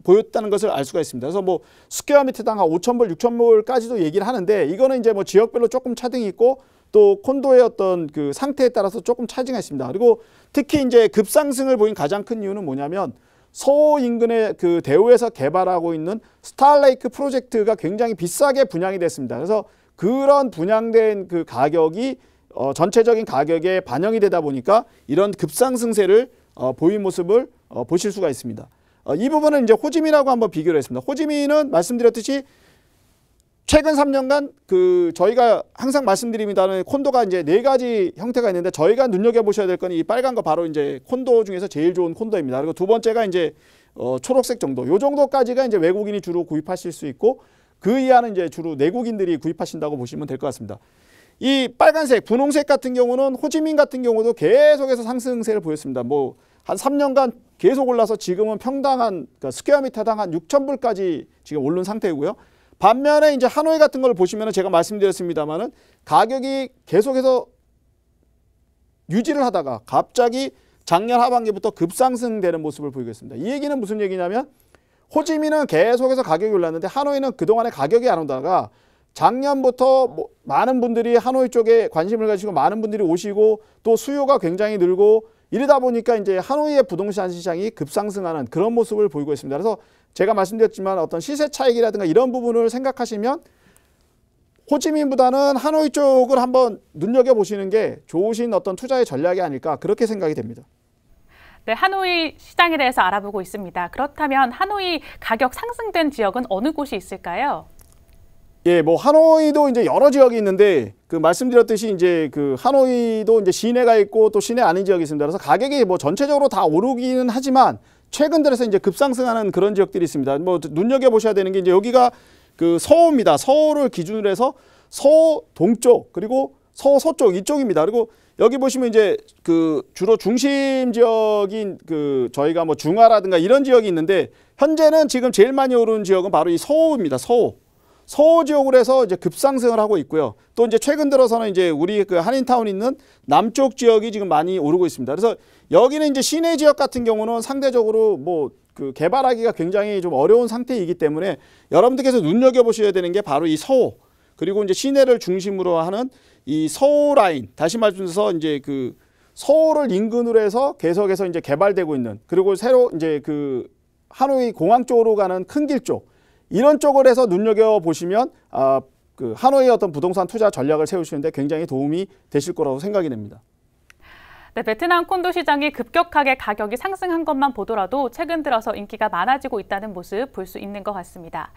보였다는 것을 알 수가 있습니다. 그래서 뭐 스퀘어 미터당 한 5,000불, 6,000불까지도 얘기를 하는데 이거는 이제 뭐 지역별로 조금 차등이 있고 또 콘도의 어떤 그 상태에 따라서 조금 차이가 있습니다. 그리고 특히 이제 급상승을 보인 가장 큰 이유는 뭐냐면 서호 인근의 그 대우에서 개발하고 있는 스타레이크 프로젝트가 굉장히 비싸게 분양이 됐습니다. 그래서 그런 분양된 그 가격이 전체적인 가격에 반영이 되다 보니까 이런 급상승세를 보인 모습을 보실 수가 있습니다. 이 부분은 이제 호지민하고 한번 비교를 했습니다. 호지민은 말씀드렸듯이 최근 3년간 그 저희가 항상 말씀드립니다는 콘도가 이제 4가지 형태가 있는데 저희가 눈여겨보셔야 될 건 이 빨간 거 바로 이제 콘도 중에서 제일 좋은 콘도입니다. 그리고 두 번째가 이제 초록색 정도. 요 정도까지가 이제 외국인이 주로 구입하실 수 있고 그 이하는 이제 주로 내국인들이 구입하신다고 보시면 될 것 같습니다. 이 빨간색, 분홍색 같은 경우는 호지민 같은 경우도 계속해서 상승세를 보였습니다. 뭐 한 3년간 계속 올라서 지금은 평당 그러니까 스퀘어 미터당 한 6,000불까지 지금 오른 상태이고요. 반면에 이제 하노이 같은 걸 보시면은 제가 말씀드렸습니다만은 가격이 계속해서 유지를 하다가 갑자기 작년 하반기부터 급상승되는 모습을 보이고 있습니다. 이 얘기는 무슨 얘기냐면 호지민은 계속해서 가격이 올랐는데 하노이는 그동안에 가격이 안 오다가 작년부터 뭐 많은 분들이 하노이 쪽에 관심을 가지고 많은 분들이 오시고 또 수요가 굉장히 늘고 이러다 보니까 이제 하노이의 부동산 시장이 급상승하는 그런 모습을 보이고 있습니다. 그래서 제가 말씀드렸지만 어떤 시세 차익이라든가 이런 부분을 생각하시면 호지민보다는 하노이 쪽을 한번 눈여겨보시는 게 좋으신 어떤 투자의 전략이 아닐까 그렇게 생각이 됩니다. 네, 하노이 시장에 대해서 알아보고 있습니다. 그렇다면 하노이 가격 상승된 지역은 어느 곳이 있을까요? 예, 뭐 하노이도 이제 여러 지역이 있는데 그 말씀드렸듯이 이제 그 하노이도 이제 시내가 있고 또 시내 아닌 지역이 있습니다. 그래서 가격이 뭐 전체적으로 다 오르기는 하지만 최근 들어서 이제 급상승하는 그런 지역들이 있습니다. 뭐 눈여겨 보셔야 되는 게 이제 여기가 그 서호입니다. 서호를 기준으로 해서 서호 동쪽 그리고 서호 서쪽 이쪽입니다. 그리고 여기 보시면 이제 그 주로 중심 지역인 그 저희가 뭐 중화라든가 이런 지역이 있는데 현재는 지금 제일 많이 오르는 지역은 바로 이 서호입니다. 서호. 서호 지역으로 해서 이제 급상승을 하고 있고요. 또 이제 최근 들어서는 이제 우리 그 한인타운 있는 남쪽 지역이 지금 많이 오르고 있습니다. 그래서 여기는 이제 시내 지역 같은 경우는 상대적으로 뭐 그 개발하기가 굉장히 좀 어려운 상태이기 때문에 여러분들께서 눈여겨보셔야 되는 게 바로 이 서호. 그리고 이제 시내를 중심으로 하는 이 서울 라인, 다시 말해서 이제 그 서울을 인근으로 해서 계속해서 이제 개발되고 있는, 그리고 새로 이제 그 하노이 공항 쪽으로 가는 큰 길 쪽, 이런 쪽을 해서 눈여겨 보시면 그 하노이의 어떤 부동산 투자 전략을 세우시는데 굉장히 도움이 되실 거라고 생각이 됩니다. 네, 베트남 콘도 시장이 급격하게 가격이 상승한 것만 보더라도 최근 들어서 인기가 많아지고 있다는 모습 볼 수 있는 것 같습니다.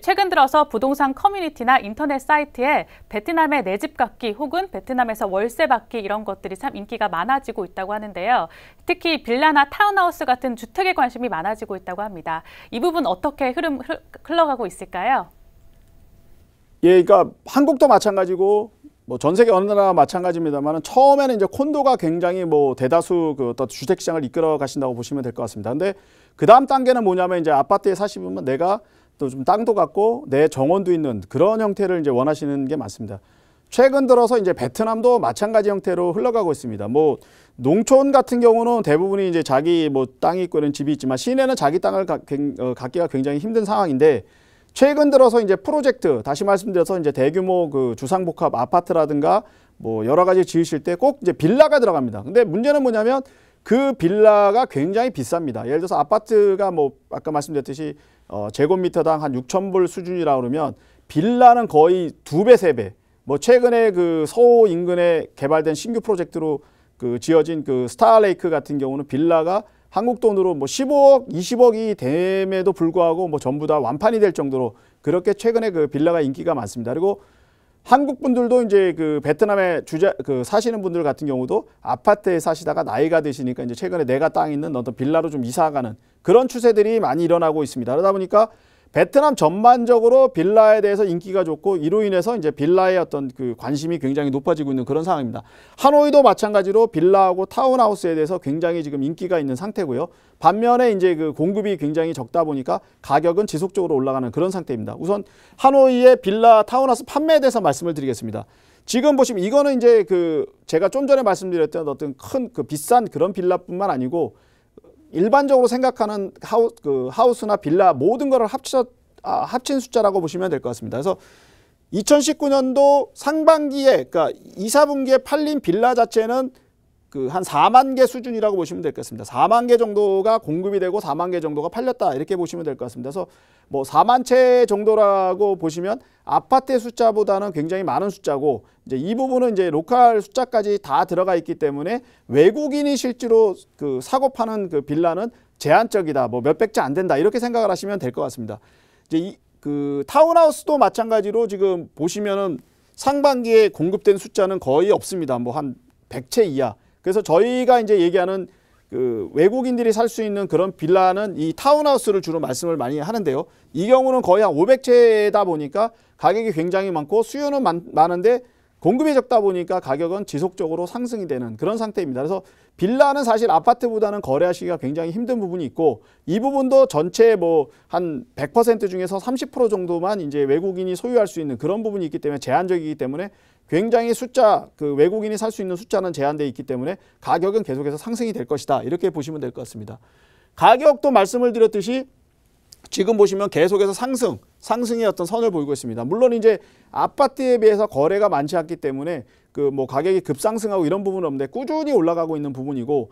최근 들어서 부동산 커뮤니티나 인터넷 사이트에 베트남의 내 집 갖기 혹은 베트남에서 월세 받기 이런 것들이 참 인기가 많아지고 있다고 하는데요. 특히 빌라나 타운하우스 같은 주택에 관심이 많아지고 있다고 합니다. 이 부분 어떻게 흘러가고 있을까요? 예, 그러니까 한국도 마찬가지고 뭐 전 세계 어느 나라나 마찬가지입니다만 처음에는 이제 콘도가 굉장히 뭐 대다수 그 어떤 주택 시장을 이끌어 가신다고 보시면 될 것 같습니다. 근데 그 다음 단계는 뭐냐면 이제 아파트에 사시면 내가 또 좀 땅도 갖고 내 정원도 있는 그런 형태를 이제 원하시는 게 많습니다. 최근 들어서 이제 베트남도 마찬가지 형태로 흘러가고 있습니다. 뭐 농촌 같은 경우는 대부분이 이제 자기 뭐 땅이 있고 이런 집이 있지만 시내는 자기 땅을 갖기가 굉장히 힘든 상황인데, 최근 들어서 이제 프로젝트, 다시 말씀드려서 이제 대규모 그 주상복합 아파트라든가 뭐 여러 가지 지으실 때 꼭 이제 빌라가 들어갑니다. 근데 문제는 뭐냐면 그 빌라가 굉장히 비쌉니다. 예를 들어서 아파트가 뭐 아까 말씀드렸듯이 제곱미터당 한 6,000불 수준이라 그러면 빌라는 거의 2배, 3배. 뭐 최근에 그 서호 인근에 개발된 신규 프로젝트로 그 지어진 그 스타레이크 같은 경우는 빌라가 한국 돈으로 뭐 15억, 20억이 됨에도 불구하고 뭐 전부 다 완판이 될 정도로 그렇게 최근에 그 빌라가 인기가 많습니다. 그리고 한국 분들도 이제 그 베트남에 사시는 분들 같은 경우도 아파트에 사시다가 나이가 드시니까 이제 최근에 내가 땅 있는 어떤 빌라로 좀 이사가는 그런 추세들이 많이 일어나고 있습니다. 그러다 보니까 베트남 전반적으로 빌라에 대해서 인기가 좋고 이로 인해서 이제 빌라의 어떤 그 관심이 굉장히 높아지고 있는 그런 상황입니다. 하노이도 마찬가지로 빌라하고 타운하우스에 대해서 굉장히 지금 인기가 있는 상태고요. 반면에 이제 그 공급이 굉장히 적다 보니까 가격은 지속적으로 올라가는 그런 상태입니다. 우선 하노이의 빌라 타운하우스 판매에 대해서 말씀을 드리겠습니다. 지금 보시면 이거는 이제 그 제가 좀 전에 말씀드렸던 어떤 큰 그 비싼 그런 빌라뿐만 아니고 일반적으로 생각하는 하우스나 빌라 모든 거를 합친 숫자라고 보시면 될 것 같습니다. 그래서 2019년도 상반기에, 그러니까 2, 4분기에 팔린 빌라 자체는 그 한 4만 개 수준이라고 보시면 될 것 같습니다. 4만 개 정도가 공급이 되고 4만 개 정도가 팔렸다 이렇게 보시면 될 것 같습니다. 그래서 뭐 4만 채 정도라고 보시면 아파트의 숫자보다는 굉장히 많은 숫자고, 이제 이 부분은 이제 로컬 숫자까지 다 들어가 있기 때문에 외국인이 실제로 그 사고 파는 그 빌라는 제한적이다, 뭐 몇백 채 안 된다 이렇게 생각을 하시면 될 것 같습니다. 이제 그 타운하우스도 마찬가지로 지금 보시면은 상반기에 공급된 숫자는 거의 없습니다. 뭐 한 100채 이하. 그래서 저희가 이제 얘기하는 그 외국인들이 살 수 있는 그런 빌라는 이 타운하우스를 주로 말씀을 많이 하는데요. 이 경우는 거의 한 500채다 보니까 가격이 굉장히 많고 수요는 많은데 공급이 적다 보니까 가격은 지속적으로 상승이 되는 그런 상태입니다. 그래서 빌라는 사실 아파트보다는 거래하시기가 굉장히 힘든 부분이 있고, 이 부분도 전체 뭐 한 100% 중에서 30% 정도만 이제 외국인이 소유할 수 있는 그런 부분이 있기 때문에 제한적이기 때문에 굉장히 그 외국인이 살 수 있는 숫자는 제한되어 있기 때문에 가격은 계속해서 상승이 될 것이다 이렇게 보시면 될 것 같습니다. 가격도 말씀을 드렸듯이 지금 보시면 계속해서 상승의 어떤 선을 보이고 있습니다. 물론 이제 아파트에 비해서 거래가 많지 않기 때문에 그 뭐 가격이 급상승하고 이런 부분은 없는데 꾸준히 올라가고 있는 부분이고,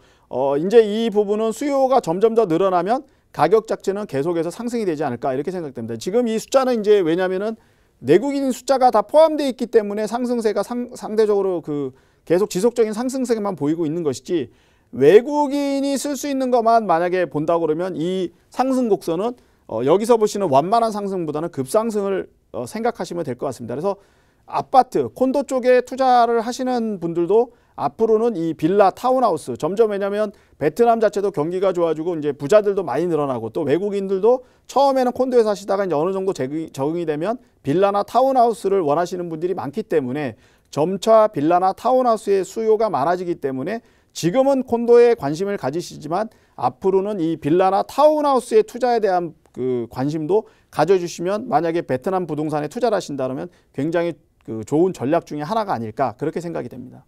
이제 이 부분은 수요가 점점 더 늘어나면 가격 자체는 계속해서 상승이 되지 않을까 이렇게 생각됩니다. 지금 이 숫자는 이제 왜냐면은 내국인 숫자가 다 포함되어 있기 때문에 상승세가 상대적으로 그 계속 지속적인 상승세만 보이고 있는 것이지, 외국인이 쓸 수 있는 것만 만약에 본다고 그러면 이 상승 곡선은 여기서 보시는 완만한 상승보다는 급상승을 생각하시면 될 것 같습니다. 그래서 아파트, 콘도 쪽에 투자를 하시는 분들도 앞으로는 이 빌라, 타운하우스 점점, 왜냐하면 베트남 자체도 경기가 좋아지고 이제 부자들도 많이 늘어나고 또 외국인들도 처음에는 콘도에 사시다가 이제 어느 정도 적응이 되면 빌라나 타운하우스를 원하시는 분들이 많기 때문에 점차 빌라나 타운하우스의 수요가 많아지기 때문에 지금은 콘도에 관심을 가지시지만 앞으로는 이 빌라나 타운하우스의 투자에 대한 그 관심도 가져주시면 만약에 베트남 부동산에 투자를 하신다면 굉장히 그 좋은 전략 중에 하나가 아닐까 그렇게 생각이 됩니다.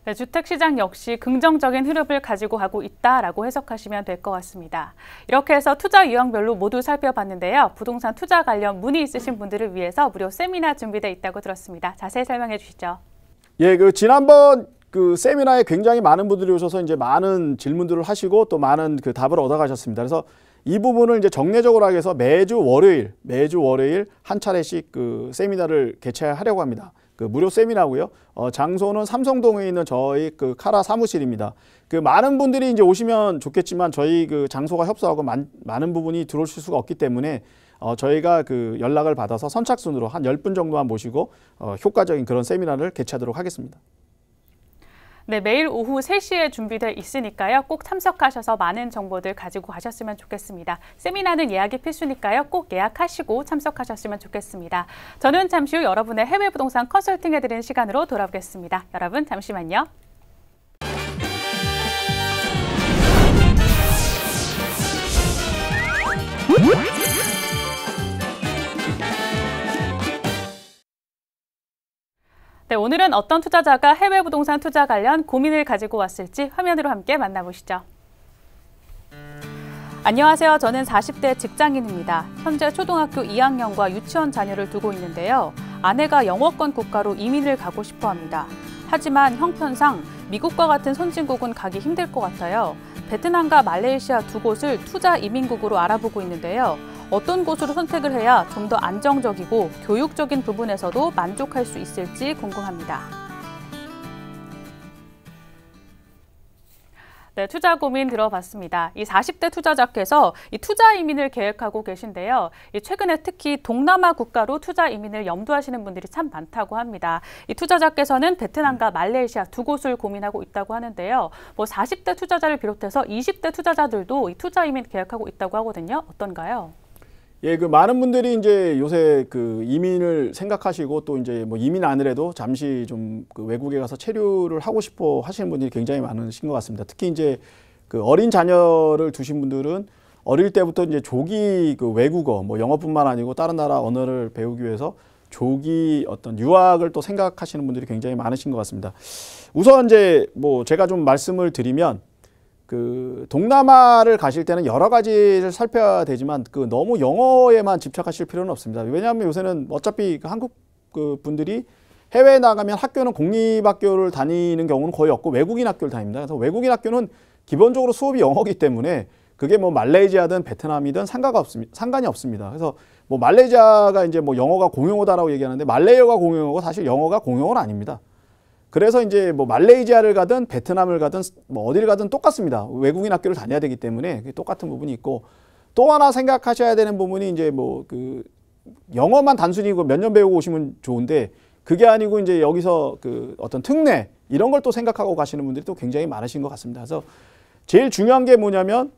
네, 주택시장 역시 긍정적인 흐름을 가지고 가고 있다라고 해석하시면 될 것 같습니다. 이렇게 해서 투자 유형별로 모두 살펴봤는데요. 부동산 투자 관련 문의 있으신 분들을 위해서 무료 세미나 준비되어 있다고 들었습니다. 자세히 설명해 주시죠. 예, 지난번 세미나에 굉장히 많은 분들이 오셔서 이제 많은 질문들을 하시고 또 많은 답을 얻어가셨습니다. 그래서 이 부분을 이제 정례적으로 하기 위해서 매주 월요일 한 차례씩 세미나를 개최하려고 합니다. 무료 세미나고요. 장소는 삼성동에 있는 저희 카라 사무실입니다. 많은 분들이 이제 오시면 좋겠지만 저희 장소가 협소하고 많은 부분이 들어오실 수가 없기 때문에 저희가 연락을 받아서 선착순으로 한 10분 정도만 모시고 효과적인 그런 세미나를 개최하도록 하겠습니다. 네, 매일 오후 3시에 준비되어 있으니까요. 꼭 참석하셔서 많은 정보들 가지고 가셨으면 좋겠습니다. 세미나는 예약이 필수니까요. 꼭 예약하시고 참석하셨으면 좋겠습니다. 저는 잠시 후 여러분의 해외 부동산 컨설팅 해드리는 시간으로 돌아오겠습니다. 여러분 잠시만요. 네, 오늘은 어떤 투자자가 해외 부동산 투자 관련 고민을 가지고 왔을지 화면으로 함께 만나보시죠. 안녕하세요. 저는 40대 직장인입니다. 현재 초등학교 2학년과 유치원 자녀를 두고 있는데요. 아내가 영어권 국가로 이민을 가고 싶어 합니다. 하지만 형편상 미국과 같은 선진국은 가기 힘들 것 같아요. 베트남과 말레이시아 두 곳을 투자 이민국으로 알아보고 있는데요. 어떤 곳으로 선택을 해야 좀 더 안정적이고 교육적인 부분에서도 만족할 수 있을지 궁금합니다. 네, 투자 고민 들어봤습니다. 이 40대 투자자께서 이 투자 이민을 계획하고 계신데요. 최근에 특히 동남아 국가로 투자 이민을 염두하시는 분들이 참 많다고 합니다. 이 투자자께서는 베트남과 말레이시아 두 곳을 고민하고 있다고 하는데요. 40대 투자자를 비롯해서 20대 투자자들도 이 투자 이민 계획하고 있다고 하거든요. 어떤가요? 예, 많은 분들이 이제 요새 이민을 생각하시고 또 이제 이민 아니래도 잠시 좀 외국에 가서 체류를 하고 싶어 하시는 분들이 굉장히 많으신 것 같습니다. 특히 이제 어린 자녀를 두신 분들은 어릴 때부터 이제 조기 외국어, 영어뿐만 아니고 다른 나라 언어를 배우기 위해서 조기 어떤 유학을 또 생각하시는 분들이 굉장히 많으신 것 같습니다. 우선 이제 제가 좀 말씀을 드리면 동남아를 가실 때는 여러 가지를 살펴야 되지만 너무 영어에만 집착하실 필요는 없습니다. 왜냐하면 요새는 어차피 한국 분들이 해외에 나가면 학교는 공립학교를 다니는 경우는 거의 없고 외국인 학교를 다닙니다. 그래서 외국인 학교는 기본적으로 수업이 영어이기 때문에 그게 말레이시아든 베트남이든 상관이 없습니다. 그래서 말레이시아가 이제 영어가 공용어다라고 얘기하는데 말레이어가 공용어고 사실 영어가 공용어는 아닙니다. 그래서 이제 말레이시아를 가든 베트남을 가든 어디를 가든 똑같습니다. 외국인 학교를 다녀야 되기 때문에 똑같은 부분이 있고 또 하나 생각하셔야 되는 부분이 이제 영어만 단순히 몇 년 배우고 오시면 좋은데 그게 아니고 이제 여기서 어떤 특례 이런 걸 또 생각하고 가시는 분들이 또 굉장히 많으신 것 같습니다. 그래서 제일 중요한 게 뭐냐면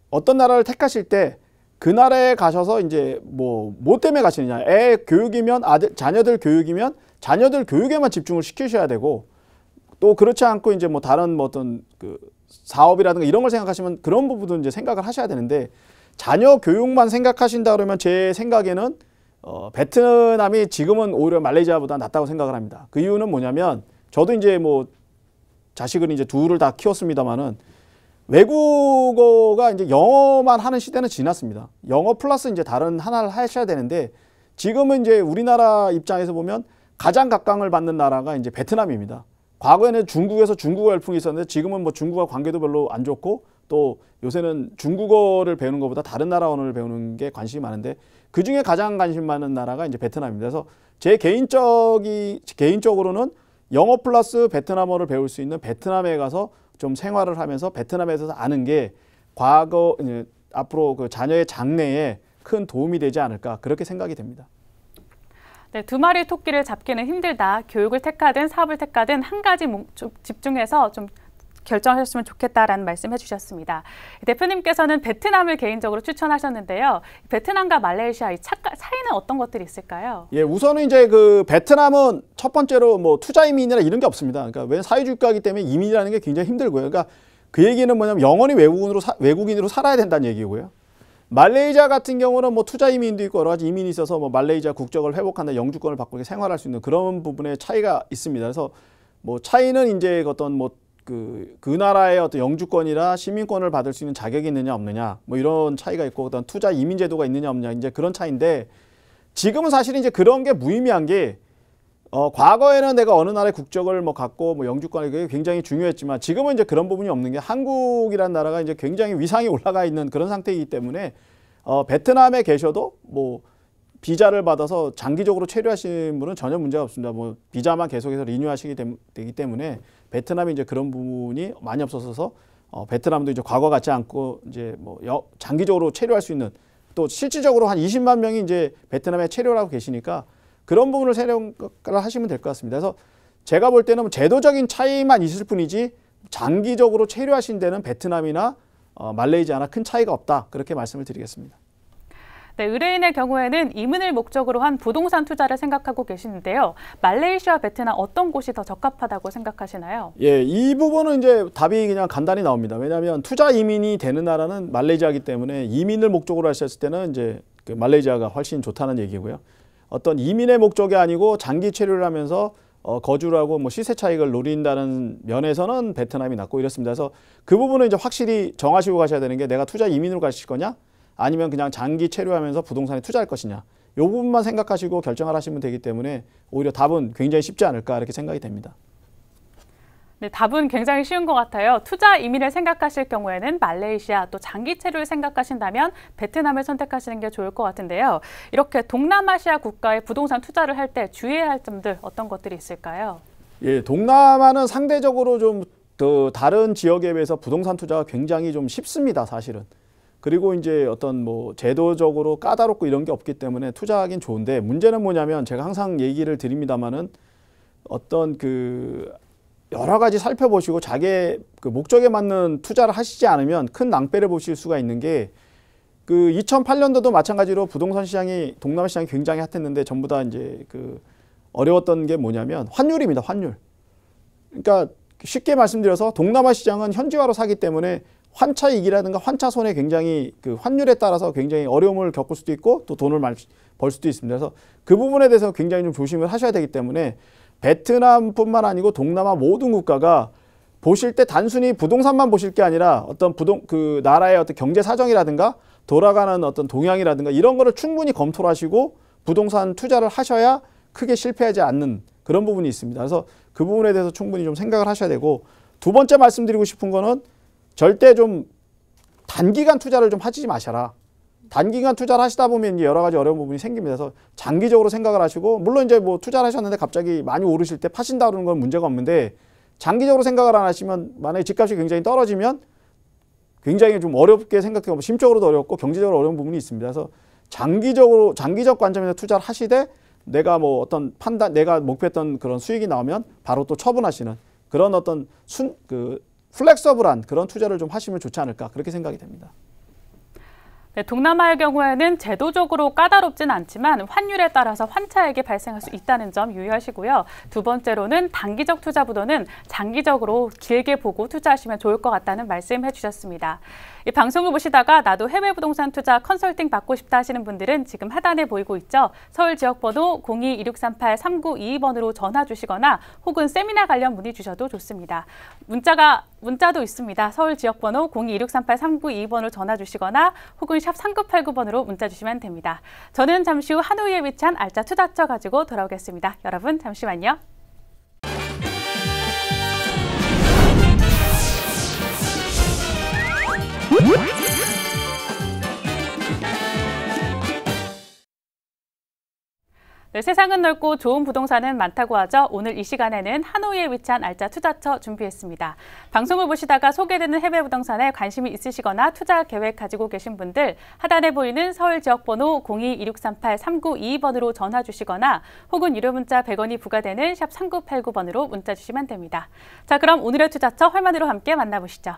어떤 나라를 택하실 때 그 나라에 가셔서 이제 뭐 때문에 가시느냐. 애 교육이면 자녀들 교육이면 자녀들 교육에만 집중을 시키셔야 되고 또 그렇지 않고 이제 다른 어떤 사업이라든가 이런 걸 생각하시면 그런 부분도 이제 생각을 하셔야 되는데 자녀 교육만 생각하신다 그러면 제 생각에는 베트남이 지금은 오히려 말레이시아보다 낫다고 생각을 합니다. 그 이유는 뭐냐면 저도 이제 자식을 이제 둘을 다 키웠습니다만은 외국어가 이제 영어만 하는 시대는 지났습니다. 영어 플러스 이제 다른 하나를 하셔야 되는데 지금은 이제 우리나라 입장에서 보면 가장 각광을 받는 나라가 이제 베트남입니다. 과거에는 중국에서 중국어 열풍이 있었는데 지금은 중국과 관계도 별로 안 좋고 또 요새는 중국어를 배우는 것보다 다른 나라 언어를 배우는 게 관심이 많은데 그 중에 가장 관심 많은 나라가 이제 베트남입니다. 그래서 제 개인적으로는 영어 플러스 베트남어를 배울 수 있는 베트남에 가서 좀 생활을 하면서 베트남에서 아는 게 앞으로 자녀의 장래에 큰 도움이 되지 않을까 그렇게 생각이 됩니다. 네, 두 마리 토끼를 잡기는 힘들다. 교육을 택하든 사업을 택하든 한 가지 집중해서 좀 결정하셨으면 좋겠다라는 말씀 해주셨습니다. 대표님께서는 베트남을 개인적으로 추천하셨는데요. 베트남과 말레이시아 차이는 어떤 것들이 있을까요? 예, 우선은 이제 베트남은 첫 번째로 투자 이민이나 이런 게 없습니다. 그러니까 왜 사회주의 국가이기 때문에 이민이라는 게 굉장히 힘들고요. 그러니까 그 얘기는 뭐냐면 영원히 외국인으로 살아야 된다는 얘기고요. 말레이시아 같은 경우는 투자 이민도 있고 여러 가지 이민이 있어서 말레이시아 국적을 회복한다, 영주권을 받고 생활할 수 있는 그런 부분의 차이가 있습니다. 그래서 뭐 차이는 이제 어떤 뭐 그 나라의 어떤 영주권이나 시민권을 받을 수 있는 자격이 있느냐 없느냐 뭐 이런 차이가 있고 어떤 투자 이민 제도가 있느냐 없느냐 이제 그런 차이인데 지금은 사실 이제 그런 게 무의미한 게 과거에는 내가 어느 나라의 국적을 뭐 갖고 뭐 영주권이 굉장히 중요했지만 지금은 이제 그런 부분이 없는 게 한국이라는 나라가 이제 굉장히 위상이 올라가 있는 그런 상태이기 때문에 베트남에 계셔도 뭐 비자를 받아서 장기적으로 체류하시는 분은 전혀 문제가 없습니다. 뭐 비자만 계속해서 리뉴하시게 되기 때문에 베트남이 이제 그런 부분이 많이 없어서 베트남도 이제 과거 같지 않고 이제 뭐 장기적으로 체류할 수 있는 또 실질적으로 한 20만 명이 이제 베트남에 체류를 하고 계시니까 그런 부분을 생각을 하시면 될 것 같습니다. 그래서 제가 볼 때는 제도적인 차이만 있을 뿐이지 장기적으로 체류하신 데는 베트남이나 말레이시아나 큰 차이가 없다. 그렇게 말씀을 드리겠습니다. 네, 의뢰인의 경우에는 이민을 목적으로 한 부동산 투자를 생각하고 계시는데요. 말레이시아, 베트남 어떤 곳이 더 적합하다고 생각하시나요? 예, 이 부분은 이제 답이 그냥 간단히 나옵니다. 왜냐하면 투자 이민이 되는 나라는 말레이시아이기 때문에 이민을 목적으로 하셨을 때는 이제 그 말레이시아가 훨씬 좋다는 얘기고요. 어떤 이민의 목적이 아니고 장기 체류를 하면서 거주를 하고 뭐 시세 차익을 노린다는 면에서는 베트남이 낫고 이렇습니다. 그래서 그 부분은 이제 확실히 정하시고 가셔야 되는 게 내가 투자 이민으로 가실 거냐? 아니면 그냥 장기 체류하면서 부동산에 투자할 것이냐. 이 부분만 생각하시고 결정을 하시면 되기 때문에 오히려 답은 굉장히 쉽지 않을까 이렇게 생각이 됩니다. 네, 답은 굉장히 쉬운 것 같아요. 투자 이민을 생각하실 경우에는 말레이시아 또 장기 체류를 생각하신다면 베트남을 선택하시는 게 좋을 것 같은데요. 이렇게 동남아시아 국가에 부동산 투자를 할 때 주의해야 할 점들 어떤 것들이 있을까요? 예, 동남아는 상대적으로 좀 더 다른 지역에 비해서 부동산 투자가 굉장히 좀 쉽습니다, 사실은. 그리고 이제 어떤 뭐 제도적으로 까다롭고 이런 게 없기 때문에 투자하긴 좋은데 문제는 뭐냐면 제가 항상 얘기를 드립니다만은 어떤 그 여러 가지 살펴보시고 자기의 그 목적에 맞는 투자를 하시지 않으면 큰 낭패를 보실 수가 있는 게 그 2008년도도 마찬가지로 부동산 시장이 동남아 시장이 굉장히 핫했는데 전부 다 이제 그 어려웠던 게 뭐냐면 환율입니다. 환율. 그러니까 쉽게 말씀드려서 동남아 시장은 현지화로 사기 때문에 환차 이익이라든가 환차 손해 굉장히 그 환율에 따라서 굉장히 어려움을 겪을 수도 있고 또 돈을 많이 벌 수도 있습니다. 그래서 그 부분에 대해서 굉장히 좀 조심을 하셔야 되기 때문에 베트남뿐만 아니고 동남아 모든 국가가 보실 때 단순히 부동산만 보실 게 아니라 어떤 그 나라의 어떤 경제 사정이라든가 돌아가는 어떤 동향이라든가 이런 거를 충분히 검토를 하시고 부동산 투자를 하셔야 크게 실패하지 않는 그런 부분이 있습니다. 그래서 그 부분에 대해서 충분히 좀 생각을 하셔야 되고 두 번째 말씀드리고 싶은 거는 절대 좀 단기간 투자를 좀 하지 마셔라. 단기간 투자를 하시다 보면 여러 가지 어려운 부분이 생깁니다. 그래서 장기적으로 생각을 하시고 물론 이제 뭐 투자를 하셨는데 갑자기 많이 오르실 때 파신다 그러는 건 문제가 없는데 장기적으로 생각을 안 하시면 만약에 집값이 굉장히 떨어지면 굉장히 좀 어렵게 생각해보면 심적으로도 어렵고 경제적으로 어려운 부분이 있습니다. 그래서 장기적 관점에서 투자를 하시되 내가 뭐 어떤 판단, 내가 목표했던 그런 수익이 나오면 바로 또 처분하시는 그런 어떤 플렉서블한 그런 투자를 좀 하시면 좋지 않을까 그렇게 생각이 됩니다. 네, 동남아의 경우에는 제도적으로 까다롭진 않지만 환율에 따라서 환차액이 발생할 수 있다는 점 유의하시고요. 두 번째로는 단기적 투자보다는 장기적으로 길게 보고 투자하시면 좋을 것 같다는 말씀해 주셨습니다. 이 방송을 보시다가 나도 해외 부동산 투자 컨설팅 받고 싶다 하시는 분들은 지금 하단에 보이고 있죠. 서울 지역번호 02-2638-3922번으로 전화 주시거나 혹은 세미나 관련 문의 주셔도 좋습니다. 문자도 있습니다. 서울 지역번호 02-2638-3922번으로 전화 주시거나 혹은 샵 3989번으로 문자 주시면 됩니다. 저는 잠시 후 하노이에 위치한 알짜 투자처 가지고 돌아오겠습니다. 여러분 잠시만요. 네, 세상은 넓고 좋은 부동산은 많다고 하죠. 오늘 이 시간에는 하노이에 위치한 알짜 투자처 준비했습니다. 방송을 보시다가 소개되는 해외 부동산에 관심이 있으시거나 투자 계획 가지고 계신 분들 하단에 보이는 서울 지역번호 02-2638-3922번으로 전화 주시거나 혹은 유료 문자 100원이 부과되는 샵 3989번으로 문자 주시면 됩니다. 자, 그럼 오늘의 투자처 헐만으로 함께 만나보시죠.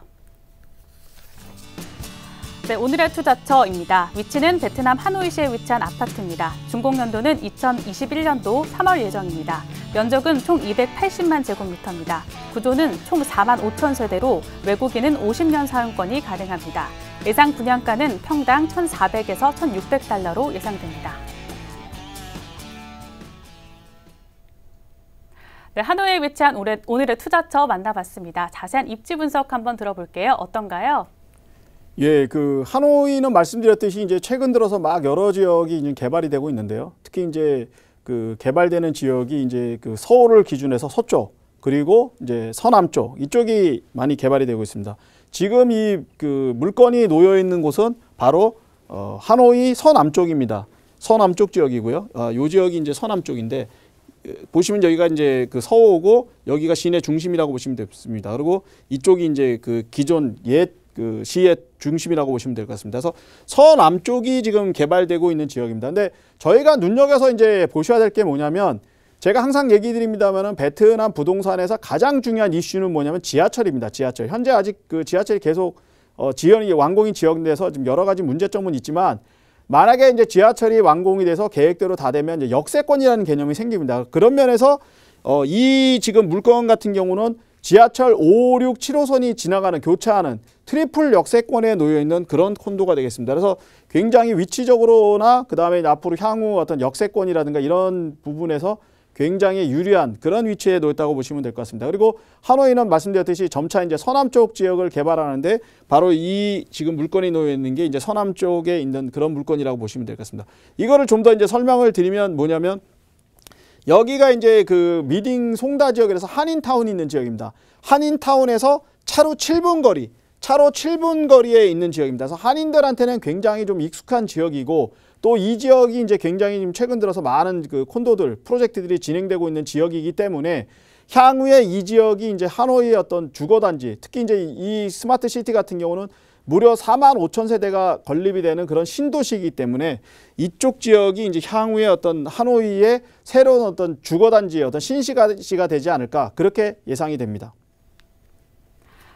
네, 오늘의 투자처입니다. 위치는 베트남 하노이시에 위치한 아파트입니다. 준공연도는 2021년도 3월 예정입니다. 면적은 총 280만 제곱미터입니다. 구조는 총 4만 5천 세대로 외국인은 50년 사용권이 가능합니다. 예상 분양가는 평당 1,400에서 1,600달러로 예상됩니다. 네, 하노이에 위치한 오늘의 투자처 만나봤습니다. 자세한 입지 분석 한번 들어볼게요. 어떤가요? 예, 그 하노이는 말씀드렸듯이 이제 최근 들어서 막 여러 지역이 이제 개발이 되고 있는데요. 특히 이제 그 개발되는 지역이 이제 그 서울을 기준해서 서쪽 그리고 이제 서남쪽 이쪽이 많이 개발이 되고 있습니다. 지금 이 그 물건이 놓여 있는 곳은 바로 하노이 서남쪽입니다. 서남쪽 지역이고요. 요 지역이 이제 서남쪽인데 보시면 여기가 이제 그 서호고 여기가 시내 중심이라고 보시면 됩니다. 그리고 이쪽이 이제 그 기존 그 시의 중심이라고 보시면 될 것 같습니다. 그래서 서남쪽이 지금 개발되고 있는 지역입니다. 근데 저희가 눈여겨서 이제 보셔야 될 게 뭐냐면 제가 항상 얘기 드립니다만은 베트남 부동산에서 가장 중요한 이슈는 뭐냐면 지하철입니다. 지하철. 현재 아직 그 지하철이 계속 지연이 완공이 지연돼서 지금 여러 가지 문제점은 있지만 만약에 이제 지하철이 완공이 돼서 계획대로 다 되면 이제 역세권이라는 개념이 생깁니다. 그런 면에서 이 지금 물건 같은 경우는 지하철 5, 6, 7호선이 지나가는 교차하는 트리플 역세권에 놓여 있는 그런 콘도가 되겠습니다. 그래서 굉장히 위치적으로나 그다음에 앞으로 향후 어떤 역세권이라든가 이런 부분에서 굉장히 유리한 그런 위치에 놓였다고 보시면 될 것 같습니다. 그리고 하노이는 말씀드렸듯이 점차 이제 서남쪽 지역을 개발하는데 바로 이 지금 물건이 놓여 있는 게 이제 서남쪽에 있는 그런 물건이라고 보시면 될 것 같습니다. 이거를 좀 더 이제 설명을 드리면 뭐냐면 여기가 이제 그 미딩 송다 지역에서 한인타운이 있는 지역입니다. 한인타운에서 차로 7분 거리에 있는 지역입니다. 그래서 한인들한테는 굉장히 좀 익숙한 지역이고 또 이 지역이 이제 굉장히 지금 최근 들어서 많은 그 콘도들, 프로젝트들이 진행되고 있는 지역이기 때문에 향후에 이 지역이 이제 하노이의 어떤 주거단지, 특히 이제 이 스마트 시티 같은 경우는 무려 4만 5천 세대가 건립이 되는 그런 신도시이기 때문에 이쪽 지역이 이제 향후에 어떤 하노이의 새로운 어떤 주거단지의 어떤 신시가지가 되지 않을까 그렇게 예상이 됩니다.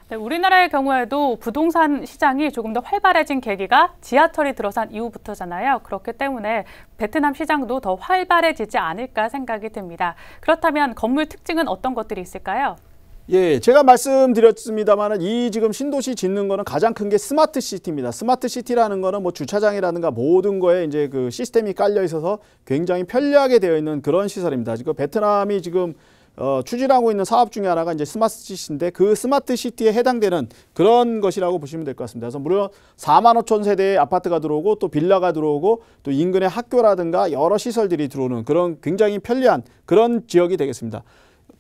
네, 우리나라의 경우에도 부동산 시장이 조금 더 활발해진 계기가 지하철이 들어선 이후부터잖아요. 그렇기 때문에 베트남 시장도 더 활발해지지 않을까 생각이 듭니다. 그렇다면 건물 특징은 어떤 것들이 있을까요? 예, 제가 말씀드렸습니다만은 이 지금 신도시 짓는 거는 가장 큰 게 스마트 시티입니다. 스마트 시티라는 거는 뭐 주차장이라든가 모든 거에 이제 그 시스템이 깔려 있어서 굉장히 편리하게 되어 있는 그런 시설입니다. 지금 베트남이 지금 추진하고 있는 사업 중에 하나가 이제 스마트 시티인데 그 스마트 시티에 해당되는 그런 것이라고 보시면 될 것 같습니다. 그래서 무려 4만 5천 세대의 아파트가 들어오고 또 빌라가 들어오고 또 인근의 학교라든가 여러 시설들이 들어오는 그런 굉장히 편리한 그런 지역이 되겠습니다.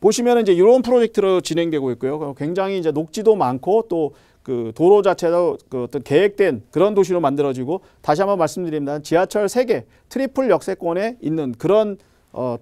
보시면 이제 이런 프로젝트로 진행되고 있고요. 굉장히 이제 녹지도 많고 또 그 도로 자체도 그 어떤 계획된 그런 도시로 만들어지고 다시 한번 말씀드립니다. 지하철 3개 트리플 역세권에 있는 그런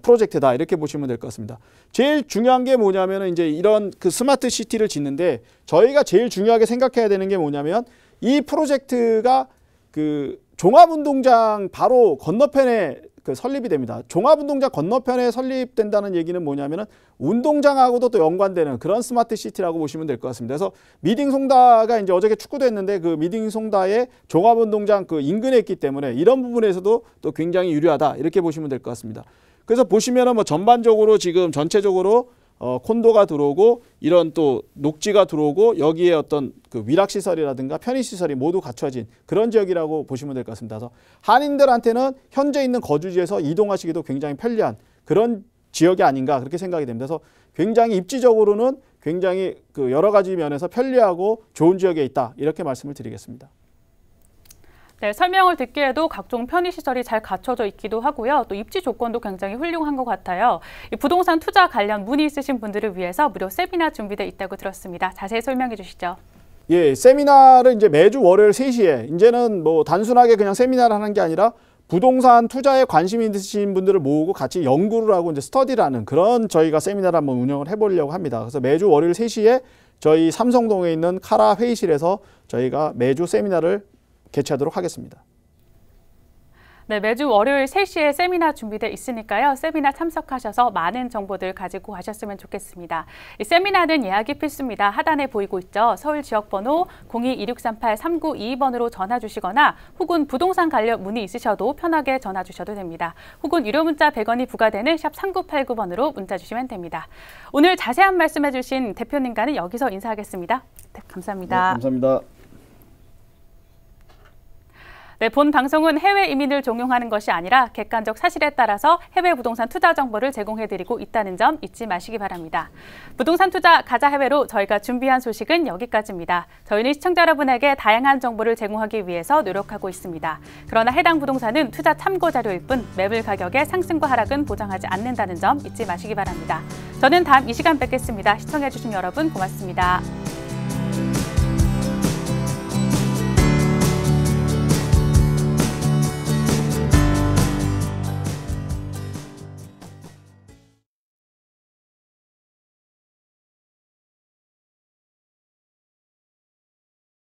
프로젝트다 이렇게 보시면 될 것 같습니다. 제일 중요한 게 뭐냐면 이제 이런 그 스마트 시티를 짓는데 저희가 제일 중요하게 생각해야 되는 게 뭐냐면 이 프로젝트가 그 종합운동장 바로 건너편에 그 설립이 됩니다. 종합운동장 건너편에 설립된다는 얘기는 뭐냐면은 운동장하고도 또 연관되는 그런 스마트 시티라고 보시면 될 것 같습니다. 그래서 미딩 송다가 이제 어저께 축구도 했는데 그 미딩 송다의 종합운동장 그 인근에 있기 때문에 이런 부분에서도 또 굉장히 유리하다 이렇게 보시면 될 것 같습니다. 그래서 보시면은 뭐 전반적으로 지금 전체적으로 콘도가 들어오고 이런 또 녹지가 들어오고 여기에 어떤 그 위락시설이라든가 편의시설이 모두 갖춰진 그런 지역이라고 보시면 될 것 같습니다. 그래서 한인들한테는 현재 있는 거주지에서 이동하시기도 굉장히 편리한 그런 지역이 아닌가 그렇게 생각이 됩니다. 그래서 굉장히 입지적으로는 굉장히 그 여러 가지 면에서 편리하고 좋은 지역에 있다 이렇게 말씀을 드리겠습니다. 네, 설명을 듣기에도 각종 편의시설이 잘 갖춰져 있기도 하고요. 또 입지 조건도 굉장히 훌륭한 것 같아요. 이 부동산 투자 관련 문의 있으신 분들을 위해서 무료 세미나 준비되어 있다고 들었습니다. 자세히 설명해 주시죠. 예, 세미나를 이제 매주 월요일 3시에 이제는 뭐 단순하게 그냥 세미나를 하는 게 아니라 부동산 투자에 관심이 있으신 분들을 모으고 같이 연구를 하고 이제 스터디를 하는 그런 저희가 세미나를 한번 운영을 해보려고 합니다. 그래서 매주 월요일 3시에 저희 삼성동에 있는 카라 회의실에서 저희가 매주 세미나를 개최하도록 하겠습니다. 네, 매주 월요일 3시에 세미나 준비되어 있으니까요. 세미나 참석하셔서 많은 정보들 가지고 가셨으면 좋겠습니다. 이 세미나는 예약이 필수입니다. 하단에 보이고 있죠. 서울 지역번호 02-2638-3922번으로 전화 주시거나 혹은 부동산 관련 문의 있으셔도 편하게 전화 주셔도 됩니다. 혹은 유료 문자 100원이 부과되는 샵 3989번으로 문자 주시면 됩니다. 오늘 자세한 말씀해 주신 대표님과는 여기서 인사하겠습니다. 네, 감사합니다. 네, 감사합니다. 네, 본 방송은 해외 이민을 종용하는 것이 아니라 객관적 사실에 따라서 해외 부동산 투자 정보를 제공해드리고 있다는 점 잊지 마시기 바랍니다. 부동산 투자 가자 해외로 저희가 준비한 소식은 여기까지입니다. 저희는 시청자 여러분에게 다양한 정보를 제공하기 위해서 노력하고 있습니다. 그러나 해당 부동산은 투자 참고 자료일 뿐 매물 가격의 상승과 하락은 보장하지 않는다는 점 잊지 마시기 바랍니다. 저는 다음 이 시간 뵙겠습니다. 시청해주신 여러분 고맙습니다.